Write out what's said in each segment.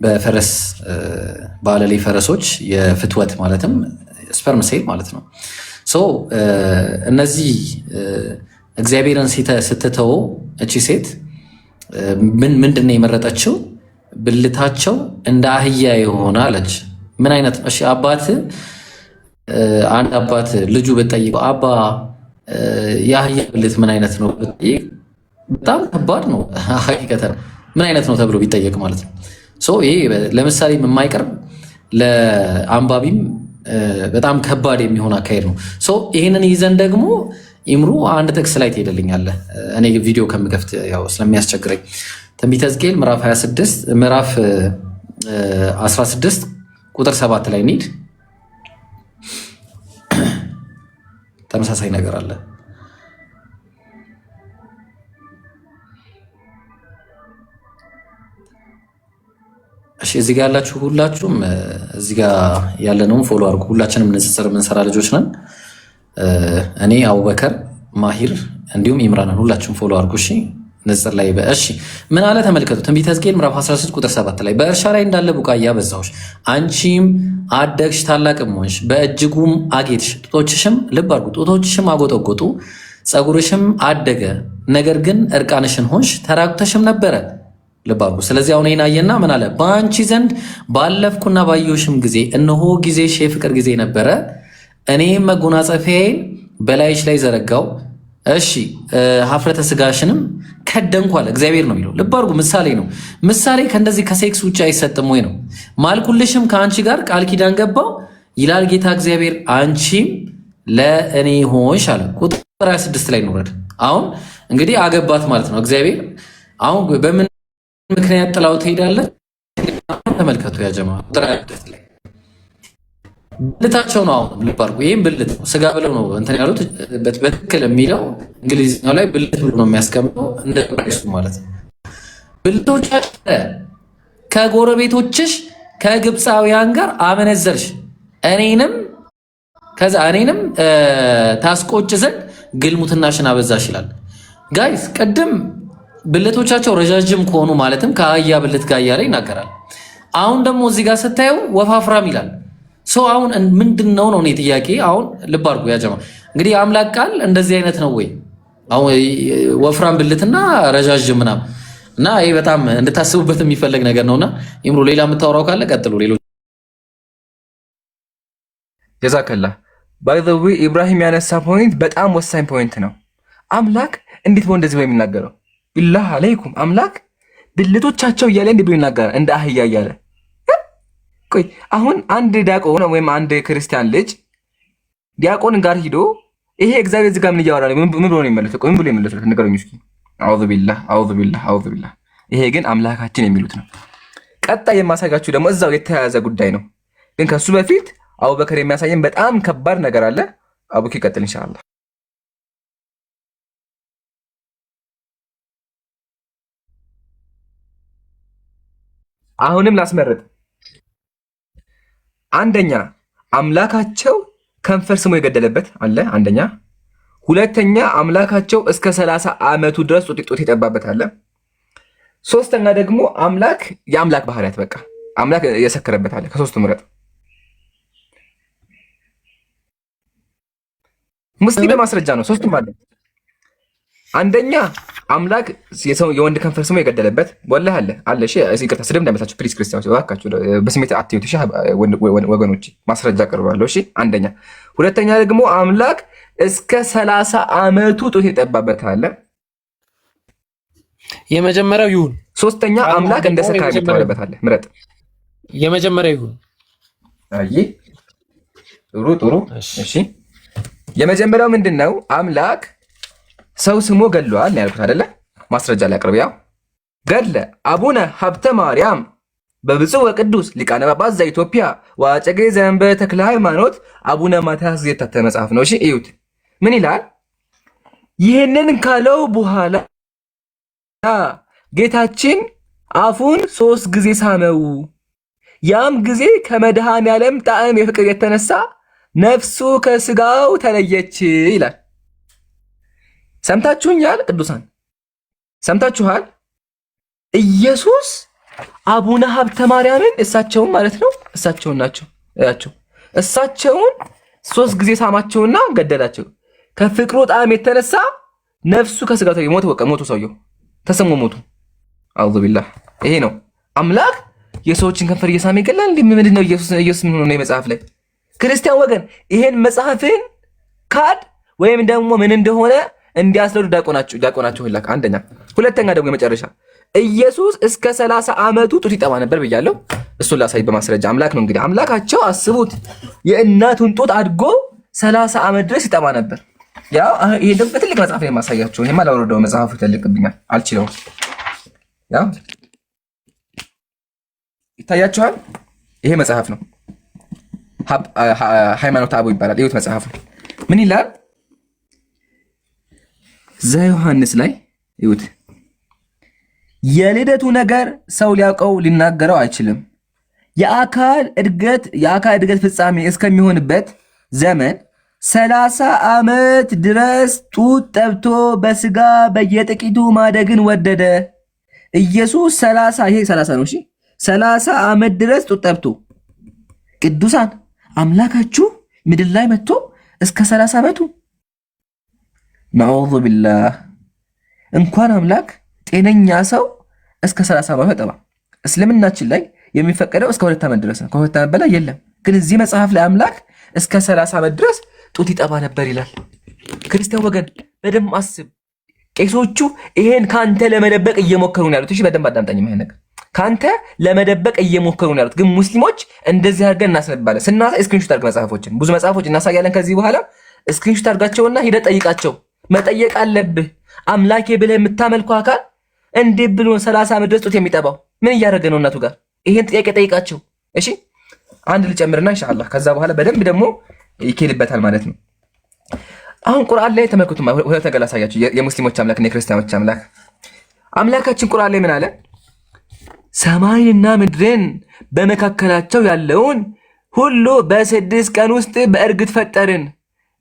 በፈረስ ባለሌ ፈረሶች የፍትወት ማለትም ስፐርም ሴል ማለት ነው። እነዚህ እግዚአብሔርን ስትተው እቺ ሴት ምንድን ነው የመረጠችው? ብልታቸው እንደ አህያ የሆነ አለች። ምን አይነት እሺ፣ አንድ አባት ልጁ ብትጠይቀው አባ የአህያ ብልት ምን አይነት ነው ብትጠይቅ በጣም ከባድ ነው። ሀቂቀተን ምን አይነት ነው ተብሎ ቢጠየቅ ማለት ነው። ይሄ ለምሳሌ የማይቀርብ ለአንባቢም በጣም ከባድ የሚሆን አካሄድ ነው። ይህንን ይዘን ደግሞ ኢምሩ አንድ ጥቅስ ላይ ትሄደልኛለህ። እኔ ቪዲዮ ከምከፍት ያው ስለሚያስቸግረኝ ትንቢተ ሕዝቅኤል ምዕራፍ 26 ምዕራፍ 16 ቁጥር 7 ላይ እንሂድ። ተመሳሳይ ነገር አለ። እሺ እዚህ ጋር ያላችሁ ሁላችሁም እዚህ ጋር ያለነውን ፎሎ አድርጉ። ሁላችንም ንጽጽር የምንሰራ ልጆች ነን። እኔ አቡበከር ማሂር እንዲሁም ኢምራንን ሁላችሁም ፎሎ አድርጉ። እሺ ንጽጽር ላይ እሺ ምን አለ ተመልከቱ። ትንቢተ ሕዝቅኤል ምዕራፍ 16 ቁጥር 7 ላይ በእርሻ ላይ እንዳለ ቡቃያ በዛሁሽ፣ አንቺም አደግሽ ታላቅም ሆንሽ፣ በእጅጉም አጌጥሽ፣ ጡቶችሽም ልብ አድርጉ፣ ጡቶችሽም አጎጠጎጡ፣ ፀጉርሽም አደገ፣ ነገር ግን እርቃንሽን ሆንሽ፣ ተራቁተሽም ነበረ። ልብ አድርጉ። ስለዚህ አሁን ይህን አየና ምን አለ? በአንቺ ዘንድ ባለፍኩና ባየሁሽም ጊዜ እነሆ ጊዜሽ የፍቅር ጊዜ ነበረ፣ እኔም መጎናጸፊያዬን በላይሽ ላይ ዘረጋው፣ እሺ ሀፍረተ ስጋሽንም ከደንኩ አለ። እግዚአብሔር ነው የሚለው። ልብ አድርጉ። ምሳሌ ነው። ምሳሌ ከእንደዚህ ከሴክስ ውጭ አይሰጥም ወይ ነው። ማልኩልሽም ከአንቺ ጋር ቃል ኪዳን ገባው ይላል ጌታ እግዚአብሔር፣ አንቺም ለእኔ ሆንሽ አለ። ቁጥር 26 ላይ እንውረድ። አሁን እንግዲህ አገባት ማለት ነው እግዚአብሔር። አሁን በምን ምክንያት ጥላው ትሄዳለች? ተመልከቱ ያጀማ ቁጥር 26 ላይ ብልታቸው ነው። አሁን ልብ አድርጉ። ይህም ብልት ነው፣ ስጋ ብለው ነው እንትን ያሉት። በትክክል የሚለው እንግሊዝኛው ላይ ብልት ብሎ ነው የሚያስቀምጠው፣ እንደ ሱ ማለት ነው። ብልቶቻች ከጎረቤቶችሽ ከግብፃውያን ጋር አመነዘርሽ፣ እኔንም ታስቆጭ ዘንድ ግልሙትናሽን አበዛሽ ይላል። ጋይስ ቅድም ብልቶቻቸው ረዣዥም ከሆኑ ማለትም ከአህያ ብልት ጋር እያለ ይናገራል። አሁን ደግሞ እዚህ ጋር ስታየው ወፋፍራም ይላል። አሁን ምንድን ነው እኔ ጥያቄ። አሁን ልብ አድርጉ ያጀማ። እንግዲህ አምላክ ቃል እንደዚህ አይነት ነው ወይ? አሁን ወፍራም ብልትና ረዣዥም ምናምን እና ይህ በጣም እንድታስቡበት የሚፈለግ ነገር ነውና ይምሩ። ሌላ የምታወራው ካለ ቀጥሉ። ሌሎች ጀዛከላ ባይ ዘ ዌይ ኢብራሂም ያነሳ ፖይንት በጣም ወሳኝ ፖይንት ነው። አምላክ እንዴት ነው እንደዚህ የሚናገረው? ቢላህ አለይኩም አምላክ ብልቶቻቸው እያለ እንዲህ ብሎ ይናገራል፣ እንደ አህያ እያለ። ቆይ አሁን አንድ ዲያቆን ወይም አንድ ክርስቲያን ልጅ ዲያቆን ጋር ሂዶ ይሄ እግዚአብሔር እዚህ ጋር ምን እያወራ ነው? ምን ብሎ ነው የሚመለሰው? ቆይ ምን ብሎ የሚመለሰው? ንገሩኝ እስኪ። አዑዙ ቢላህ አዑዙ ቢላህ አዑዙ ቢላህ። ይሄ ግን አምላካችን የሚሉት ነው። ቀጣይ የማሳያችሁ ደግሞ እዛው የተያያዘ ጉዳይ ነው፣ ግን ከሱ በፊት አቡበከር የሚያሳየን በጣም ከባድ ነገር አለ። አቡኪ ቀጥል ኢንሻአላህ። አሁንም ላስመርጥ። አንደኛ አምላካቸው ከንፈር ስሞ የገደለበት አለ። አንደኛ። ሁለተኛ አምላካቸው እስከ 30 ዓመቱ ድረስ ጡት የጠባበት አለ። ሶስተኛ ደግሞ አምላክ የአምላክ ባህሪያት በቃ አምላክ የሰከረበት አለ። ከሶስቱ ምረጥ። ሙስሊም በማስረጃ ነው። ሶስቱም አለ። አንደኛ አምላክ የወንድ ከንፈር ስሞ የገደለበት ወላሂ አለ። እሺ ይቅርታ ስድብ እንዳይመስላችሁ ፕሊዝ ክርስቲያኖች እባካችሁ በስሜት አትዩት። እሺ ወገኖች ማስረጃ ቀርባለሁ። እሺ አንደኛ። ሁለተኛ ደግሞ አምላክ እስከ 30 ዓመቱ ጡት የጠባበት አለ። የመጀመሪያው ይሁን። ሶስተኛ አምላክ እንደ ሰካራ የተባለበት አለ። ምረጥ። የመጀመሪያው ይሁን። አይ ጥሩ። እሺ የመጀመሪያው ምንድነው? አምላክ ሰው ስሞ ገድሏል ነው ያልኩት አይደለ? ማስረጃ ላይ አቅርብ። ያው ገድለ አቡነ ሀብተ ማርያም በብፁዕ ወቅዱስ ሊቃነ ጳጳሳት ዘኢትዮጵያ ወአጨጌ ዘእንበለ ተክለ ሃይማኖት አቡነ ማትያስ የታተመ መጽሐፍ ነው። እሺ እዩት ምን ይላል? ይህንን ካለው በኋላ ጌታችን አፉን 3 ጊዜ ሳመው፣ ያም ጊዜ ከመድኃኔዓለም ጣዕም የፍቅር የተነሳ ነፍሱ ከስጋው ተለየች ይላል። ሰምታችሁኛል? ቅዱሳን ሰምታችኋል? ኢየሱስ አቡነ ሀብተ ማርያምን እሳቸውን ማለት ነው እሳቸውን ናቸው ያቸው እሳቸውን 3 ጊዜ ሳማቸውና ገደላቸው። ከፍቅሩ ጣዕም የተነሳ ነፍሱ ከስጋው ሞቱ። ሰውየው ተሰሞ ሞቱ። አዑዙ ቢላህ። ይሄ ነው አምላክ የሰዎችን ከንፈር እየሳመ ይገላል። ምንድነው ኢየሱስ ምን ሆነ? መጽሐፍ ላይ ክርስቲያን ወገን ይሄን መጽሐፍን ካድ ወይም ደግሞ ምን እንደሆነ እንዲያስረዱ ዲያቆናቸው ይላክ። አንደኛ። ሁለተኛ ደግሞ የመጨረሻ ኢየሱስ እስከ 30 ዓመቱ ጡት ይጠባ ነበር ብያለሁ። እሱን ላሳይ በማስረጃ። አምላክ ነው እንግዲህ አምላካቸው አስቡት፣ የእናቱን ጡት አድጎ 30 ዓመት ድረስ ይጠባ ነበር። ያው ይሄ ደግሞ በትልቅ መጽሐፍ ላይ ማሳያቸው። ይሄማ ላወረደው መጽሐፉ ይተልቅብኛል፣ አልችለውም። ያው ይታያችኋል። ይሄ መጽሐፍ ነው፣ ሃይማኖተ አበው ይባላል። ይሁት መጽሐፉ ምን ይላል? ዘዮሐንስ ላይ ይሁት የልደቱ ነገር ሰው ሊያውቀው ሊናገረው አይችልም። የአካል እድገት ፍጻሜ እስከሚሆንበት ዘመን 30 ዓመት ድረስ ጡት ጠብቶ በስጋ በየጥቂቱ ማደግን ወደደ። ኢየሱስ 30 ይሄ 30 ነው። እሺ 30 ዓመት ድረስ ጡት ጠብቶ ቅዱሳን አምላካችሁ ምድር ላይ መጥቶ እስከ 30 ዓመቱ ነዑዙ ቢላህ። እንኳን አምላክ ጤነኛ ሰው እስከ 30 ዓመት አይጠባ። እስልምናችን ላይ የሚፈቀደው እስከ 2 ዓመት ድረስ ነው። ከ2 ዓመት በላይ የለም። ግን እዚህ መጽሐፍ ላይ አምላክ እስከ 30 ዓመት ድረስ ጡት ይጠባ ነበር ይላል። ክርስቲያን ወገን በደንብ አስብ። ቄሶቹ ይሄን ካንተ ለመደበቅ እየሞከሩ ነው ያሉት። እሺ በደንብ አዳምጠኝ። ይሄን ነገር ካንተ ለመደበቅ እየሞከሩ ነው ያሉት። ግን ሙስሊሞች እንደዚህ አድርገን እናስነባለን። ስናሳይ ስክሪንሾት አድርገን መጽሐፎችን ብዙ መጽሐፎች እናሳያለን። ከዚህ በኋላ ስክሪንሾት አድርጋቸውና ሂደህ ጠይቃቸው። መጠየቅ አለብህ። አምላኬ ብለህ የምታመልከው አካል እንዴት ብሎ 30 ዓመት ድረስ ጡት የሚጠባው ምን እያደረገ ነው እናቱ ጋር? ይሄን ጥያቄ ጠይቃቸው። እሺ አንድ ልጨምርና ኢንሻአላህ ከዛ በኋላ በደንብ ደግሞ ይኬልበታል ማለት ነው። አሁን ቁርአን ላይ ተመልከቱ። ሁለት ነገር ላሳያችሁ። የሙስሊሞች አምላክ እና የክርስቲያኖች አምላክ። አምላካችን ቁርአን ላይ ምን አለ? ሰማይንና ምድርን በመካከላቸው ያለውን ሁሉ በ6 ቀን ውስጥ በእርግጥ ፈጠርን፣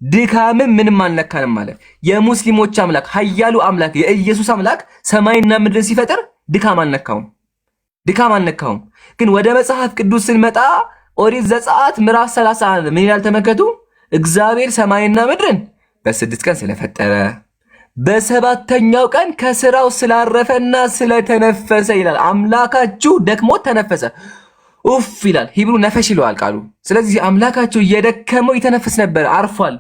ድካምም ምንም አልነካንም አለ። የሙስሊሞች አምላክ ኃያሉ አምላክ የኢየሱስ አምላክ ሰማይና ምድርን ሲፈጥር ድካም አልነካውም። ግን ወደ መጽሐፍ ቅዱስ ስንመጣ ኦሪት ዘጸአት ምዕራፍ 31 ምን ይላል? ተመልከቱ። እግዚአብሔር ሰማይና ምድርን በ6 ቀን ስለፈጠረ በ7ኛው ቀን ከስራው ስላረፈና ስለተነፈሰ ይላል። አምላካችሁ ደክሞት ተነፈሰ። ኡፍ ይላል። ሂብሩ ነፈሽ ይለዋል ቃሉ። ስለዚህ አምላካችሁ እየደከመው ይተነፍስ ነበር፣ አርፏል።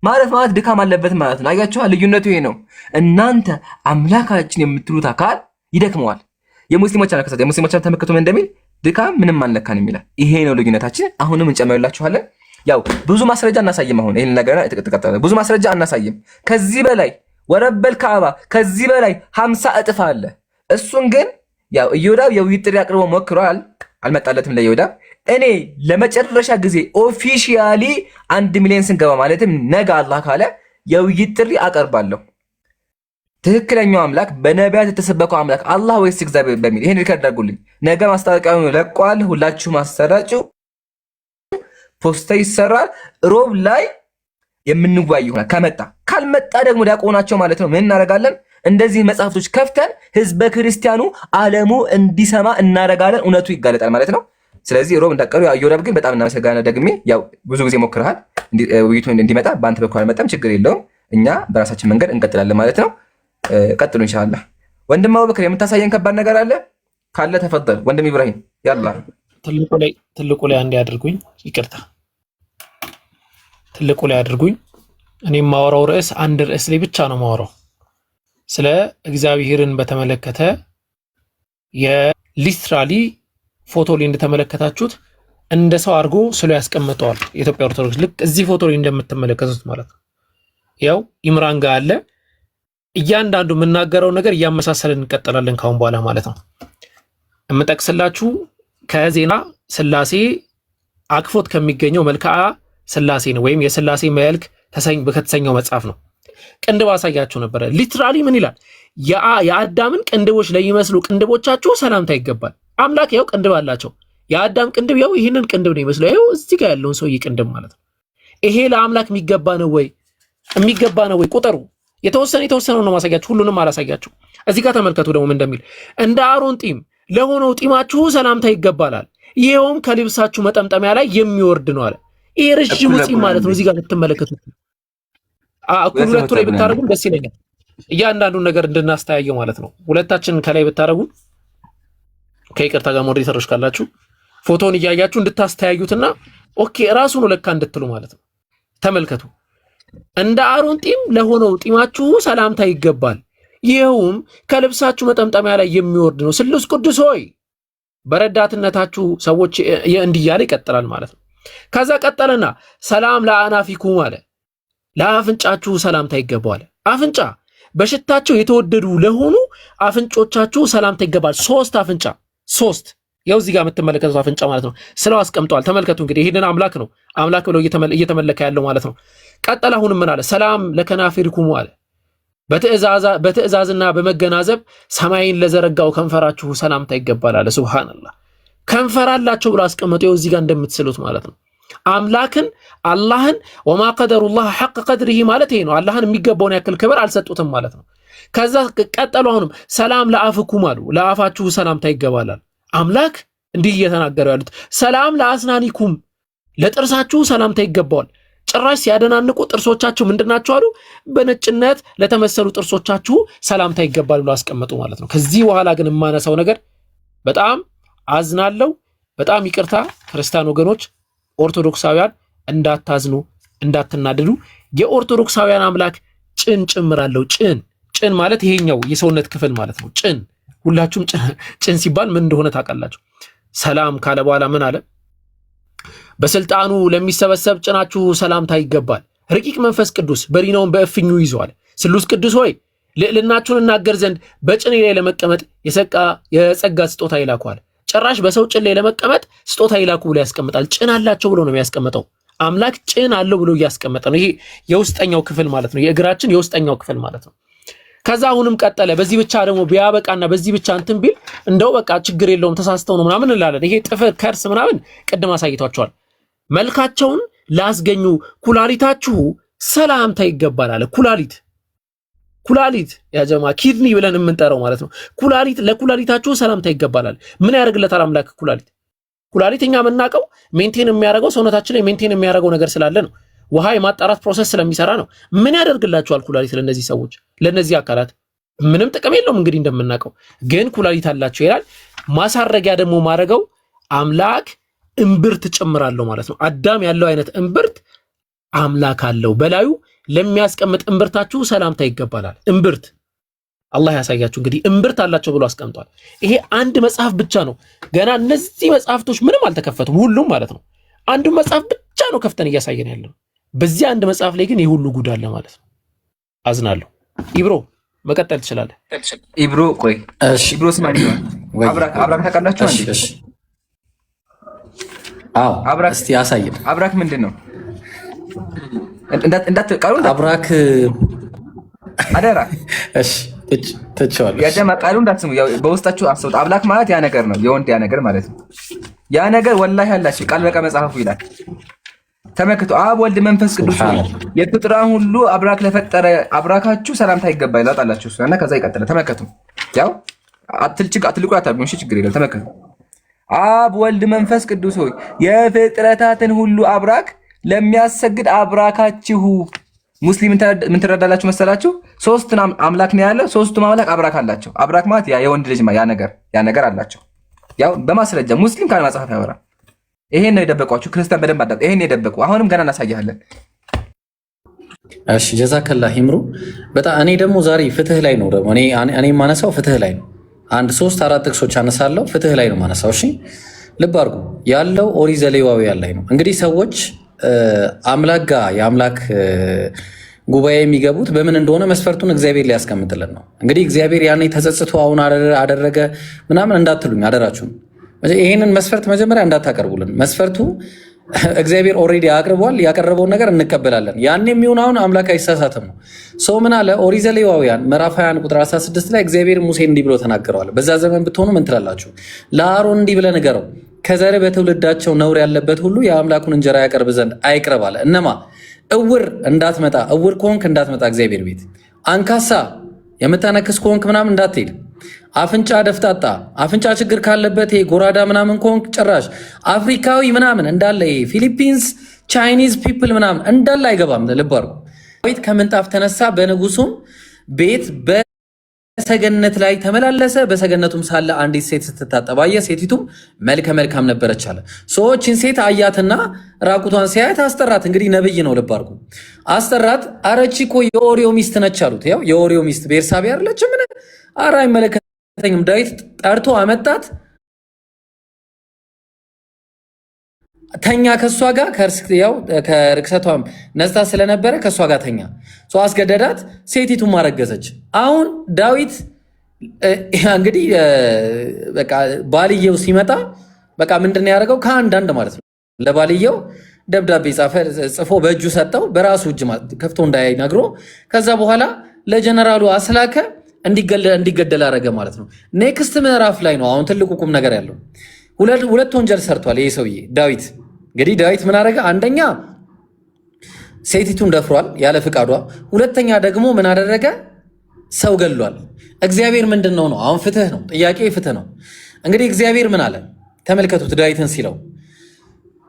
ማረፍ ማለት ድካም አለበት ማለት ነው። አያችኋ? ልዩነቱ ይሄ ነው። እናንተ አምላካችን የምትሉት አካል ይደክመዋል። የሙስሊሞች ተመልከቱ ምን እንደሚል ድካም ምንም አልነካንም ይላል። ይሄ ነው ልዩነታችን። አሁንም እንጨምርላችኋለን። ያው ብዙ ማስረጃ እናሳይም። አሁን ይሄን ነገር ብዙ ማስረጃ እናሳይም። ከዚህ በላይ ወረበል ካዕባ ከዚህ በላይ 50 እጥፍ አለ። እሱን ግን ያው ኢዮዳብ የውይይት ጥሪ አቅርቦ ሞክሯል፣ አልመጣለትም ለኢዮዳብ። እኔ ለመጨረሻ ጊዜ ኦፊሻሊ 1 ሚሊዮን ስንገባ ማለትም ነገ አላህ ካለ የውይይት ጥሪ አቀርባለሁ። ትክክለኛው አምላክ በነቢያት የተሰበከው አምላክ አላህ ወይስ እግዚአብሔር በሚል ይሄን ሪከርድ አድርጉልኝ። ነገ ማስታወቂያውን ለቋል። ሁላችሁ ማሰራጩ። ፖስታ ይሰራል። ሮብ ላይ የምንወያይ ይሆናል። ካልመጣ ደግሞ ዲያቆናቸው ማለት ነው ምን እናደርጋለን? እንደዚህ መጽሐፍቶች ከፍተን ህዝበ ክርስቲያኑ ዓለሙ እንዲሰማ እናደርጋለን። እውነቱ ይጋለጣል ማለት ነው። ስለዚህ ሮብ እንዳቀሩ ኢዮዳብ ግን በጣም እናመሰግናለን። ደግሜ ያው ብዙ ጊዜ ሞክረሃል ውይይቱ እንዲመጣ፣ በአንተ በኩል አልመጣም፣ ችግር የለውም። እኛ በራሳችን መንገድ እንቀጥላለን ማለት ነው። ቀጥሉ ኢንሻአላህ። ወንድም አቡበክር የምታሳየን ከባድ ነገር አለ ካለ ተፈضل። ወንድም ኢብራሂም ያላ ትልቁ ላይ አንዴ አድርጉኝ፣ ይቅርታ ትልቁ ላይ አድርጉኝ። እኔ የማወራው ርዕስ አንድ ርዕስ ላይ ብቻ ነው የማወራው። ስለ እግዚአብሔርን በተመለከተ የሊትራሊ ፎቶ ላይ እንደተመለከታችሁት እንደ ሰው አድርጎ ስለ ያስቀምጠዋል የኢትዮጵያ ኦርቶዶክስ። ልክ እዚህ ፎቶ ላይ እንደምትመለከቱት ማለት ነው። ያው ኢምራን ጋር አለ። እያንዳንዱ የምናገረው ነገር እያመሳሰልን እንቀጥላለን ካሁን በኋላ ማለት ነው። የምጠቅስላችሁ ከዜና ስላሴ አክፎት ከሚገኘው መልክዓ ስላሴ ነው፣ ወይም የስላሴ መልክ ከተሰኘው መጽሐፍ ነው። ቅንድብ አሳያችሁ ነበረ። ሊትራሊ ምን ይላል? የአዳምን ቅንድቦች ለሚመስሉ ቅንድቦቻችሁ ሰላምታ ይገባል። አምላክ ያው ቅንድብ አላቸው። የአዳም ቅንድብ ያው ይህንን ቅንድብ ነው ይመስለው። ያው እዚህ ጋር ያለውን ሰውዬ ቅንድብ ማለት ነው። ይሄ ለአምላክ የሚገባ ነው ወይ? የሚገባ ነው ወይ? ቁጠሩ። የተወሰነው ነው ማሳያችሁ፣ ሁሉንም አላሳያችሁ። እዚህ ጋር ተመልከቱ ደግሞ ምን እንደሚል። እንደ አሮን ጢም ለሆነው ጢማችሁ ሰላምታ ይገባላል ይሄውም ከልብሳችሁ መጠምጠሚያ ላይ የሚወርድ ነው አለ። ይሄ ረጅም ጺም ማለት ነው። እዚህ ጋር ልትመለከቱት እኩል ሁለቱ ላይ ብታረጉ ደስ ይለኛል። እያንዳንዱን ነገር እንድናስተያየው ማለት ነው። ሁለታችንን ከላይ ብታረጉ ከይቅርታ ጋር ሞዴሬተሮች ካላችሁ ፎቶውን እያያችሁ እንድታስተያዩትና ኦኬ ራሱ ነው ለካ እንድትሉ ማለት ነው። ተመልከቱ። እንደ አሮን ጢም ለሆነው ጢማችሁ ሰላምታ ይገባል ይሄውም ከልብሳችሁ መጠምጠሚያ ላይ የሚወርድ ነው። ስሉስ ቅዱስ ሆይ በረዳትነታችሁ ሰዎች እንዲያለ ይቀጥላል ማለት ነው። ከዛ ቀጠለና ሰላም ለአናፊኩም አለ ለአፍንጫችሁ ሰላምታ ይገባዋል። አፍንጫ በሽታቸው የተወደዱ ለሆኑ አፍንጮቻችሁ ሰላምታ ይገባል። ሶስት አፍንጫ ሶስት ያው እዚህ ጋር የምትመለከቱት አፍንጫ ማለት ነው። ስለው አስቀምጧል። ተመልከቱ እንግዲህ ይሄንን አምላክ ነው አምላክ ብለው እየተመለከ ያለው ማለት ነው። ቀጠለ አሁንም ምን አለ? ሰላም ለከናፊርኩም አለ በትእዛዝና በመገናዘብ ሰማይን ለዘረጋው ከንፈራችሁ ሰላምታ ይገባል አለ። ሱብሃንአላህ ከንፈር አላቸው ብሎ አስቀመጠው እዚህ ጋር እንደምትስሉት ማለት ነው። አምላክን አላህን ወማ ቀደሩላህ ሐቅ ቀድሪሂ ማለት ይሄ ነው። አላህን የሚገባውን ያክል ክብር አልሰጡትም ማለት ነው። ከዛ ቀጠሉ አሁንም ሰላም ለአፍኩም አሉ ለአፋችሁ ሰላምታ ይገባላል። አምላክ እንዲህ እየተናገሩ ያሉት ሰላም ለአስናኒኩም ለጥርሳችሁ ሰላምታ ይገባዋል። ጭራሽ ሲያደናንቁ ጥርሶቻችሁ ምንድናቸው አሉ? በነጭነት ለተመሰሉ ጥርሶቻችሁ ሰላምታ ይገባል ብሎ አስቀመጡ ማለት ነው። ከዚህ በኋላ ግን የማነሳው ነገር በጣም አዝናለሁ። በጣም ይቅርታ ክርስቲያን ወገኖች፣ ኦርቶዶክሳውያን እንዳታዝኑ እንዳትናደዱ። የኦርቶዶክሳውያን አምላክ ጭን ጭምራለሁ። ጭን ማለት ይሄኛው የሰውነት ክፍል ማለት ነው። ጭን ሁላችሁም ጭን ሲባል ምን እንደሆነ ታውቃላችሁ። ሰላም ካለ በኋላ ምን አለ? በስልጣኑ ለሚሰበሰብ ጭናችሁ ሰላምታ ይገባል። ረቂቅ መንፈስ ቅዱስ በሪናውን በእፍኙ ይዟል። ስሉስ ቅዱስ ሆይ ልዕልናችሁን እናገር ዘንድ በጭኔ ላይ ለመቀመጥ የጸጋ ስጦታ ይላኳል። ጭራሽ በሰው ጭን ላይ ለመቀመጥ ስጦታ ይላኩ ብሎ ያስቀምጣል። ጭን አላቸው ብሎ ነው የሚያስቀምጠው። አምላክ ጭን አለው ብሎ እያስቀመጠ ነው። ይሄ የውስጠኛው ክፍል ማለት ነው። የእግራችን የውስጠኛው ክፍል ማለት ነው። ከዛ አሁንም ቀጠለ። በዚህ ብቻ ደግሞ ቢያበቃና በዚህ ብቻ እንትን ቢል እንደው በቃ ችግር የለውም ተሳስተው ነው ምናምን እንላለን። ይሄ ጥፍር ከርስ ምናምን ቅድም አሳይቷቸዋል። መልካቸውን ላስገኙ ኩላሊታችሁ ሰላምታ ይገባል አለ። ኩላሊት ያጀማ ኪድኒ ብለን የምንጠራው ማለት ነው። ኩላሊት ለኩላሊታችሁ ሰላምታ ይገባል። ምን ያደርግለታል አምላክ? ኩላሊት እኛ የምናውቀው ሜንቴን የሚያደርገው ሰውነታችን ላይ ሜንቴን የሚያደርገው ነገር ስላለ ነው። ውሃ የማጣራት ፕሮሰስ ስለሚሰራ ነው። ምን ያደርግላቸዋል ኩላሊት? ለነዚህ ሰዎች ለነዚህ አካላት ምንም ጥቅም የለውም። እንግዲህ እንደምናውቀው ግን ኩላሊት አላቸው ይላል። ማሳረጊያ ደግሞ ማድረገው አምላክ እምብርት ጨምራለሁ ማለት ነው። አዳም ያለው አይነት እምብርት አምላክ አለው። በላዩ ለሚያስቀምጥ እምብርታችሁ ሰላምታ ይገባላል። እምብርት አላህ ያሳያችሁ። እንግዲህ እምብርት አላቸው ብሎ አስቀምጧል። ይሄ አንድ መጽሐፍ ብቻ ነው። ገና እነዚህ መጽሐፍቶች ምንም አልተከፈቱም ሁሉም ማለት ነው። አንዱ መጽሐፍ ብቻ ነው ከፍተን እያሳየን ያለው። በዚህ አንድ መጽሐፍ ላይ ግን የሁሉ ጉድ አለ ማለት ነው። አዝናለሁ። ኢብሮ መቀጠል ትችላለህ። ኢብሮ ቆይ እሺ፣ ኢብሮ ስማኝ ነው። አብራክ ታውቃላችሁ አንዴ? እሺ፣ አዎ፣ አብራክ እስቲ ያሳየን። አብራክ ምንድን ነው? እንዳትቃሉ አብራክ አደራ። እሺ፣ ተቻለ ያደማ ቃሉ እንዳትስሙ። ያው በውስጣችሁ አስቡት። አምላክ ማለት ያ ነገር ነው፣ የወንድ ያ ነገር ማለት ነው። ያ ነገር ወላሂ አላችሁ ቃል በቃ መጽሐፉ ይላል። ተመክቶ አብ ወልድ መንፈስ ቅዱስ የፍጥራን ሁሉ አብራክ ለፈጠረ አብራካችሁ ሰላምታ ይገባል ይላጣላችሁ እና ከዛ ይቀጥላል። ተመከቱ። ያው አትልቁ አታብኙ። እሺ ችግር የለም። ተመከቱ። አብ ወልድ መንፈስ ቅዱስ ሆይ የፍጥረታትን ሁሉ አብራክ ለሚያሰግድ አብራካችሁ ሙስሊም ምን ትረዳላችሁ መሰላችሁ? ሶስት አምላክ ነው ያለ። ሶስቱም አምላክ አብራክ አላቸው። አብራክ ማለት ያ የወንድ ልጅ ያ ነገር አላቸው። ያው በማስረጃ ሙስሊም ካለ መጽሐፍ ያወራ። ይሄን ነው የደበቋችሁ። ክርስቲያን በደንብ አዳምጥ። ይሄን የደበቁ አሁንም ገና እናሳያለን። እሺ ጀዛከላህ ይምሩ። በጣም እኔ ደግሞ ዛሬ ፍትህ ላይ ነው ደግሞ እኔ የማነሳው ፍትህ ላይ ነው። አንድ 3-4 ጥቅሶች አነሳለሁ። ፍትህ ላይ ነው ማነሳው። እሺ ልብ አድርጉ። ያለው ኦሪት ዘሌዋውያን ላይ ነው። እንግዲህ ሰዎች አምላክ ጋር የአምላክ ጉባኤ የሚገቡት በምን እንደሆነ መስፈርቱን እግዚአብሔር ሊያስቀምጥልን ነው። እንግዲህ እግዚአብሔር ያኔ ተጸጽቶ አሁን አደረገ ምናምን እንዳትሉኝ አደራችሁን። ይሄንን መስፈርት መጀመሪያ እንዳታቀርቡልን። መስፈርቱ እግዚአብሔር ኦልሬዲ አቅርቧል። ያቀረበውን ነገር እንቀበላለን። ያን የሚሆን አሁን አምላክ አይሳሳትም ነው። ሰው ምን አለ? ኦሪት ዘሌዋውያን ምዕራፍ 21 ቁጥር 16 ላይ እግዚአብሔር ሙሴን እንዲህ ብሎ ተናገረዋል። በዛ ዘመን ብትሆኑ ምን ትላላችሁ? ለአሮን እንዲህ ብለህ ንገረው፣ ከዘር በትውልዳቸው ነውር ያለበት ሁሉ የአምላኩን እንጀራ ያቀርብ ዘንድ አይቅረብ አለ። እነማ እውር እንዳትመጣ፣ እውር ከሆንክ እንዳትመጣ እግዚአብሔር ቤት። አንካሳ የምታነክስ ከሆንክ ምናምን እንዳትሄድ። አፍንጫ ደፍጣጣ፣ አፍንጫ ችግር ካለበት ጎራዳ ምናምን ከሆንክ ጭራሽ አፍሪካዊ ምናምን እንዳለ ፊሊፒንስ ቻይኒዝ ፒፕል ምናምን እንዳለ አይገባም። ልብ አድርጉ። ዳዊት ከምንጣፍ ተነሳ፣ በንጉሱም ቤት በሰገነት ላይ ተመላለሰ። በሰገነቱም ሳለ አንዲት ሴት ስትታጠብ አየ። ሴቲቱም መልከ መልካም ነበረች አለ። ሰዎችን ሴት አያትና ራቁቷን ሲያየት አስጠራት። እንግዲህ ነብይ ነው። ልብ አድርጉ። አስጠራት። አረቺ እኮ የኦሪዮ ሚስት ነች አሉት። ያው የኦሪዮ ሚስት ቤርሳቤ አይደለች? ምን ኧረ አይመለከተኝም። ዳዊት ጠርቶ አመጣት። ተኛ ከሷ ጋር ከርክሰቷም ነጽታ ስለነበረ ከሷ ጋር ተኛ። ሰው አስገደዳት። ሴቲቱም አረገዘች። አሁን ዳዊት እንግዲህ በቃ ባልየው ሲመጣ በቃ ምንድነው ያደረገው? ከአንዳንድ ማለት ነው ለባልየው ደብዳቤ ጽፎ በእጁ ሰጠው። በራሱ እጅ ከፍቶ እንዳይነግሮ። ከዛ በኋላ ለጀነራሉ አስላከ። እንዲገደል አደረገ ማለት ነው። ኔክስት ምዕራፍ ላይ ነው አሁን ትልቁ ቁም ነገር ያለው። ሁለት ወንጀል ሰርቷል ይሄ ሰውዬ ዳዊት። እንግዲህ ዳዊት ምን አደረገ? አንደኛ ሴቲቱን ደፍሯል ያለ ፍቃዷ። ሁለተኛ ደግሞ ምን አደረገ? ሰው ገሏል። እግዚአብሔር ምንድን ነው ነው? አሁን ፍትህ ነው ጥያቄ፣ ፍትህ ነው። እንግዲህ እግዚአብሔር ምን አለ? ተመልከቱት ዳዊትን ሲለው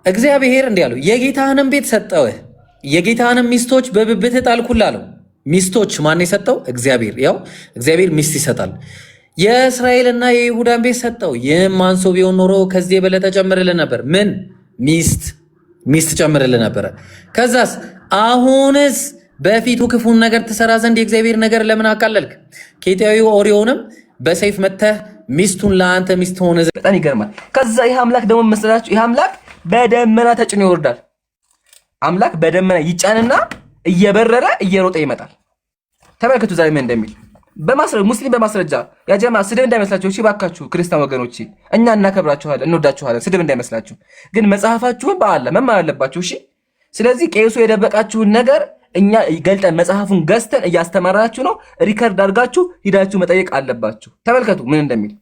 እግዚአብሔር እንዲህ አለው፣ የጌታህንም ቤት ሰጠውህ፣ የጌታህንም ሚስቶች በብብትህ ጣልኩልህ አለው። ሚስቶች ማን የሰጠው? እግዚአብሔር። ያው እግዚአብሔር ሚስት ይሰጣል። የእስራኤልና የይሁዳን ቤት ሰጠው። ይህም አንሶ ቢሆን ኖሮ ከዚህ የበለጠ ጨምርልህ ነበር። ምን? ሚስት ጨምርልህ ነበረ። ከዛስ አሁንስ በፊቱ ክፉን ነገር ትሰራ ዘንድ የእግዚአብሔር ነገር ለምን አቃለልክ? ኬጢያዊ ኦሪዮንም በሰይፍ መተህ ሚስቱን ለአንተ ሚስት ሆነ። በጣም ይገርማል። ከዛ ይህ አምላክ ደግሞ መስላችሁ፣ ይህ አምላክ በደመና ተጭኖ ይወርዳል። አምላክ በደመና ይጫንና እየበረረ እየሮጠ ይመጣል። ተመልከቱ ዛሬ ምን እንደሚል ሙስሊም በማስረጃ ያጀማ። ስድብ እንዳይመስላችሁ እሺ፣ ባካችሁ ክርስቲያን ወገኖች፣ እኛ እናከብራችኋለን፣ እንወዳችኋለን። ስድብ እንዳይመስላችሁ ግን መጽሐፋችሁን በአላህ መማር አለባችሁ እሺ። ስለዚህ ቄሱ የደበቃችሁን ነገር እኛ ገልጠን መጽሐፉን ገዝተን እያስተማራችሁ ነው። ሪከርድ አድርጋችሁ ሂዳችሁ መጠየቅ አለባችሁ። ተመልከቱ ምን እንደሚል።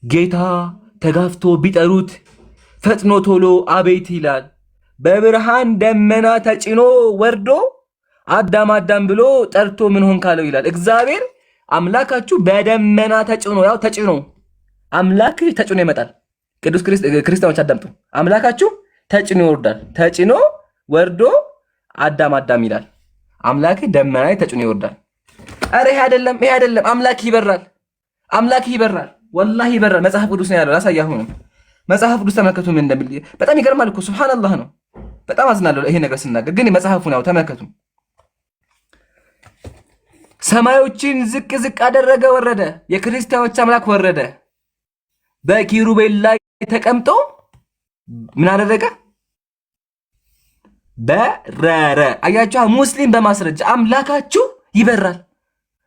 ጌታ ተጋፍቶ ቢጠሩት ፈጥኖ ቶሎ አቤት ይላል። በብርሃን ደመና ተጭኖ ወርዶ አዳም አዳም ብሎ ጠርቶ ምን ሆን ካለው ይላል። እግዚአብሔር አምላካችሁ በደመና ተጭኖ፣ ያው ተጭኖ አምላክ ተጭኖ ይመጣል። ቅዱስ ክርስቲያኖች አዳምጡ። አምላካችሁ ተጭኖ ይወርዳል። ተጭኖ ወርዶ አዳም አዳም ይላል። አምላክ ደመና ላይ ተጭኖ ይወርዳል። አረ ይሄ አይደለም። አምላክ ይበራል። ወላሂ ይበራል። መጽሐፍ ቅዱስ ነው ያለው። ላሳያችሁ ነው። መጽሐፍ ቅዱስ ተመልከቱ ምን እንደሚል። በጣም ይገርማል እኮ ሱብሃንአላህ ነው። በጣም አዝናለሁ ይሄ ነገር ስናገር፣ ግን መጽሐፉን ያው ተመልከቱ። ሰማዮችን ዝቅ ዝቅ አደረገ ወረደ። የክርስቲያኖች አምላክ ወረደ። በኪሩቤል ላይ ተቀምጦ ምን አደረገ? በረረ። አያችሁ፣ ሙስሊም በማስረጃ አምላካችሁ ይበራል።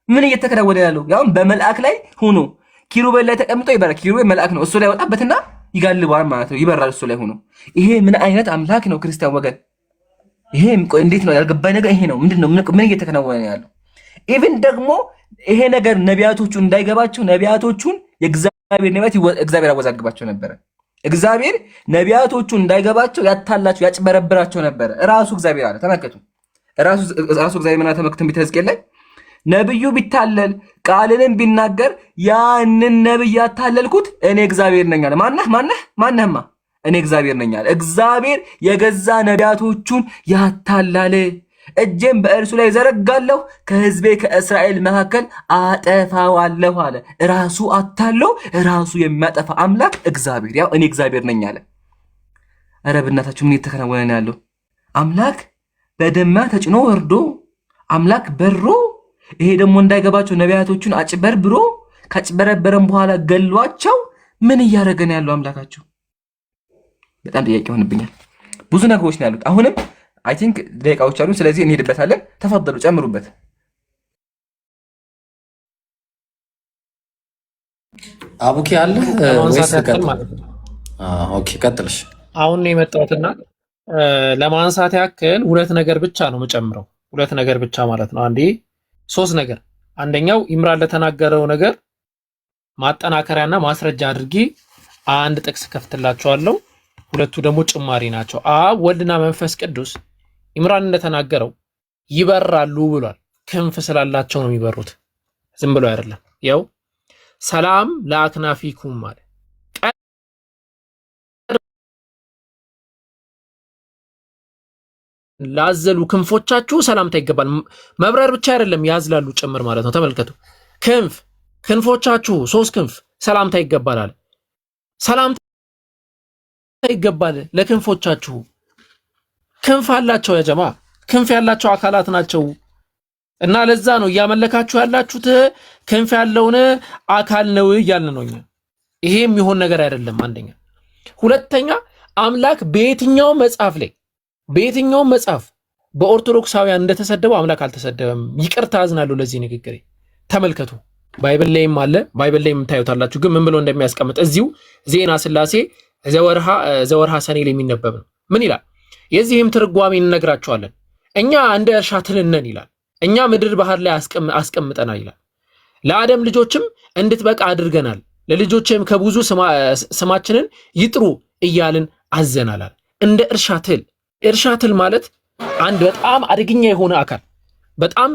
ምን እየተከናወነ ያለው? ያው በመልአክ ላይ ሆኖ ኪሩቤል ላይ ተቀምጦ ይበራል። ኪሩቤል መልአክ ነው። እሱ ላይ ወጣበትና ይጋልባል ማለት ነው። ይበራል እሱ ላይ ሆኖ። ይሄ ምን አይነት አምላክ ነው ክርስቲያን ወገን? ይሄ እንዴት ነው? ያልገባኝ ነገር ይሄ ነው። ምንድነው? ምን እየተከናወነ ያለው? ኢቭን ደግሞ ይሄ ነገር ነቢያቶቹ እንዳይገባቸው ነቢያቶቹን የእግዚአብሔር ነቢያት እግዚአብሔር ያወዛግባቸው ነበረ። እግዚአብሔር ነቢያቶቹ እንዳይገባቸው ያታላቸው ያጭበረብራቸው ነበረ። ራሱ እግዚአብሔር አለ። ተመልከቱ። ራሱ እግዚአብሔር ምን ተመክተን ትንቢተ ሕዝቅኤል ላይ ነብዩ ቢታለል ቃልንም ቢናገር ያንን ነብይ ያታለልኩት እኔ እግዚአብሔር ነኝ አለ። ማነህማ? እኔ እግዚአብሔር ነኝ አለ። እግዚአብሔር የገዛ ነቢያቶቹን ያታላለ። እጄን በእርሱ ላይ ዘረጋለሁ፣ ከህዝቤ ከእስራኤል መካከል አጠፋዋለሁ አለ። ራሱ አታሎ ራሱ የሚያጠፋ አምላክ እግዚአብሔር፣ ያው እኔ እግዚአብሔር ነኝ አለ። ኧረ በእናታችሁ ምን እየተከናወነ ነው ያለው? አምላክ በደመና ተጭኖ ወርዶ አምላክ በሮ፣ ይሄ ደግሞ እንዳይገባቸው ነቢያቶቹን አጭበርብሮ ካጭበረበረም በኋላ ገሏቸው። ምን እያደረገ ነው ያለው አምላካቸው? በጣም ጥያቄ ሆንብኛል። ብዙ ነገሮች ነው ያሉት። አሁንም አይ ቲንክ ደቂቃዎች አሉ። ስለዚህ እንሄድበታለን። ተፈضሉ፣ ጨምሩበት። አቡኪ አለ ወይስ ቀጥል? ኦኬ ቀጥልሽ። አሁን ነው የመጣሁትና ለማንሳት ያክል ሁለት ነገር ብቻ ነው የምጨምረው። ሁለት ነገር ብቻ ማለት ነው። አንዴ ሶስት ነገር። አንደኛው ኢምራን ለተናገረው ነገር ማጠናከሪያና ማስረጃ አድርጌ አንድ ጥቅስ ከፍትላቸዋለሁ። ሁለቱ ደግሞ ጭማሪ ናቸው። አብ ወልድና መንፈስ ቅዱስ ኢምራን እንደተናገረው ይበራሉ ብሏል። ክንፍ ስላላቸው ነው የሚበሩት። ዝም ብሎ አይደለም። ያው ሰላም ለአክናፊኩም ማለት ላዘሉ ክንፎቻችሁ ሰላምታ ይገባል። መብረር ብቻ አይደለም ያዝላሉ ጭምር ማለት ነው። ተመልከቱ፣ ክንፎቻችሁ 3 ክንፍ ሰላምታ ይገባል አለ። ሰላምታ ይገባል ለክንፎቻችሁ። ክንፍ አላቸው ያጀማ፣ ክንፍ ያላቸው አካላት ናቸው። እና ለዛ ነው እያመለካችሁ ያላችሁት ክንፍ ያለውን አካል ነው እያልን ነው እኛ። ይሄ የሚሆን ነገር አይደለም። አንደኛ። ሁለተኛ አምላክ በየትኛው መጽሐፍ በኦርቶዶክሳውያን እንደተሰደበው አምላክ አልተሰደበም። ይቅርታ አዝናለሁ ለዚህ ንግግሬ። ተመልከቱ፣ ባይብል ላይም አለ፣ ባይብል ላይም ታዩታላችሁ። ግን ምን ብሎ እንደሚያስቀምጥ እዚሁ ዜና ስላሴ ዘወርሃ ሰኔ ላይ የሚነበብ ነው። ምን ይላል? የዚህም ትርጓሜ እንነግራቸዋለን። እኛ እንደ እርሻ ትል ነን ይላል። እኛ ምድር ባህር ላይ አስቀምጠናል ይላል። ለአደም ልጆችም እንድትበቃ አድርገናል። ለልጆችም ከብዙ ስማችንን ይጥሩ እያልን አዘናላል። እንደ እርሻ ትል ማለት አንድ በጣም አደገኛ የሆነ አካል፣ በጣም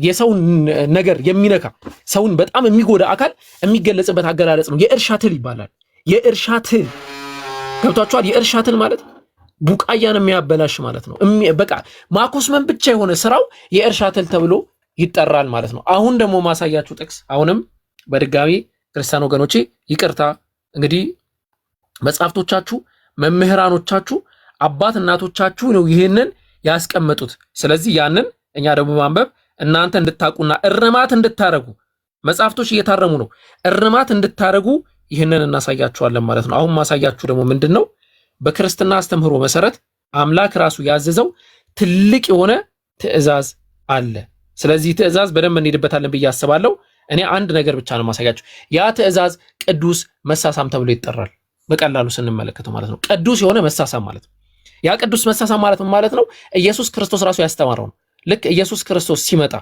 የሰውን ነገር የሚነካ ሰውን በጣም የሚጎዳ አካል የሚገለጽበት አገላለጽ ነው። የእርሻ ትል ይባላል። የእርሻ ትል ገብቷችኋል? የእርሻ ትል ማለት ቡቃያን የሚያበላሽ ማለት ነው። በቃ ማኮስመን ብቻ የሆነ ስራው የእርሻ ትል ተብሎ ይጠራል ማለት ነው። አሁን ደግሞ ማሳያችሁ ጥቅስ፣ አሁንም በድጋሚ ክርስቲያን ወገኖቼ ይቅርታ እንግዲህ መጽሐፍቶቻችሁ፣ መምህራኖቻችሁ፣ አባት እናቶቻችሁ ነው ይህንን ያስቀመጡት። ስለዚህ ያንን እኛ ደግሞ ማንበብ እናንተ እንድታቁና እርማት እንድታረጉ፣ መጽሐፍቶች እየታረሙ ነው፣ እርማት እንድታረጉ ይህንን እናሳያችኋለን ማለት ነው። አሁን ማሳያችሁ ደግሞ ምንድን ነው? በክርስትና አስተምህሮ መሰረት አምላክ ራሱ ያዘዘው ትልቅ የሆነ ትእዛዝ አለ። ስለዚህ ትእዛዝ በደንብ እንሄድበታለን ብዬ አስባለሁ። እኔ አንድ ነገር ብቻ ነው ማሳያችሁ። ያ ትእዛዝ ቅዱስ መሳሳም ተብሎ ይጠራል። በቀላሉ ስንመለከተው ማለት ነው። ቅዱስ የሆነ መሳሳም ማለት ነው። ያ ቅዱስ መሳሳም ማለት ነው ኢየሱስ ክርስቶስ ራሱ ያስተማረው ነው። ልክ ኢየሱስ ክርስቶስ ሲመጣ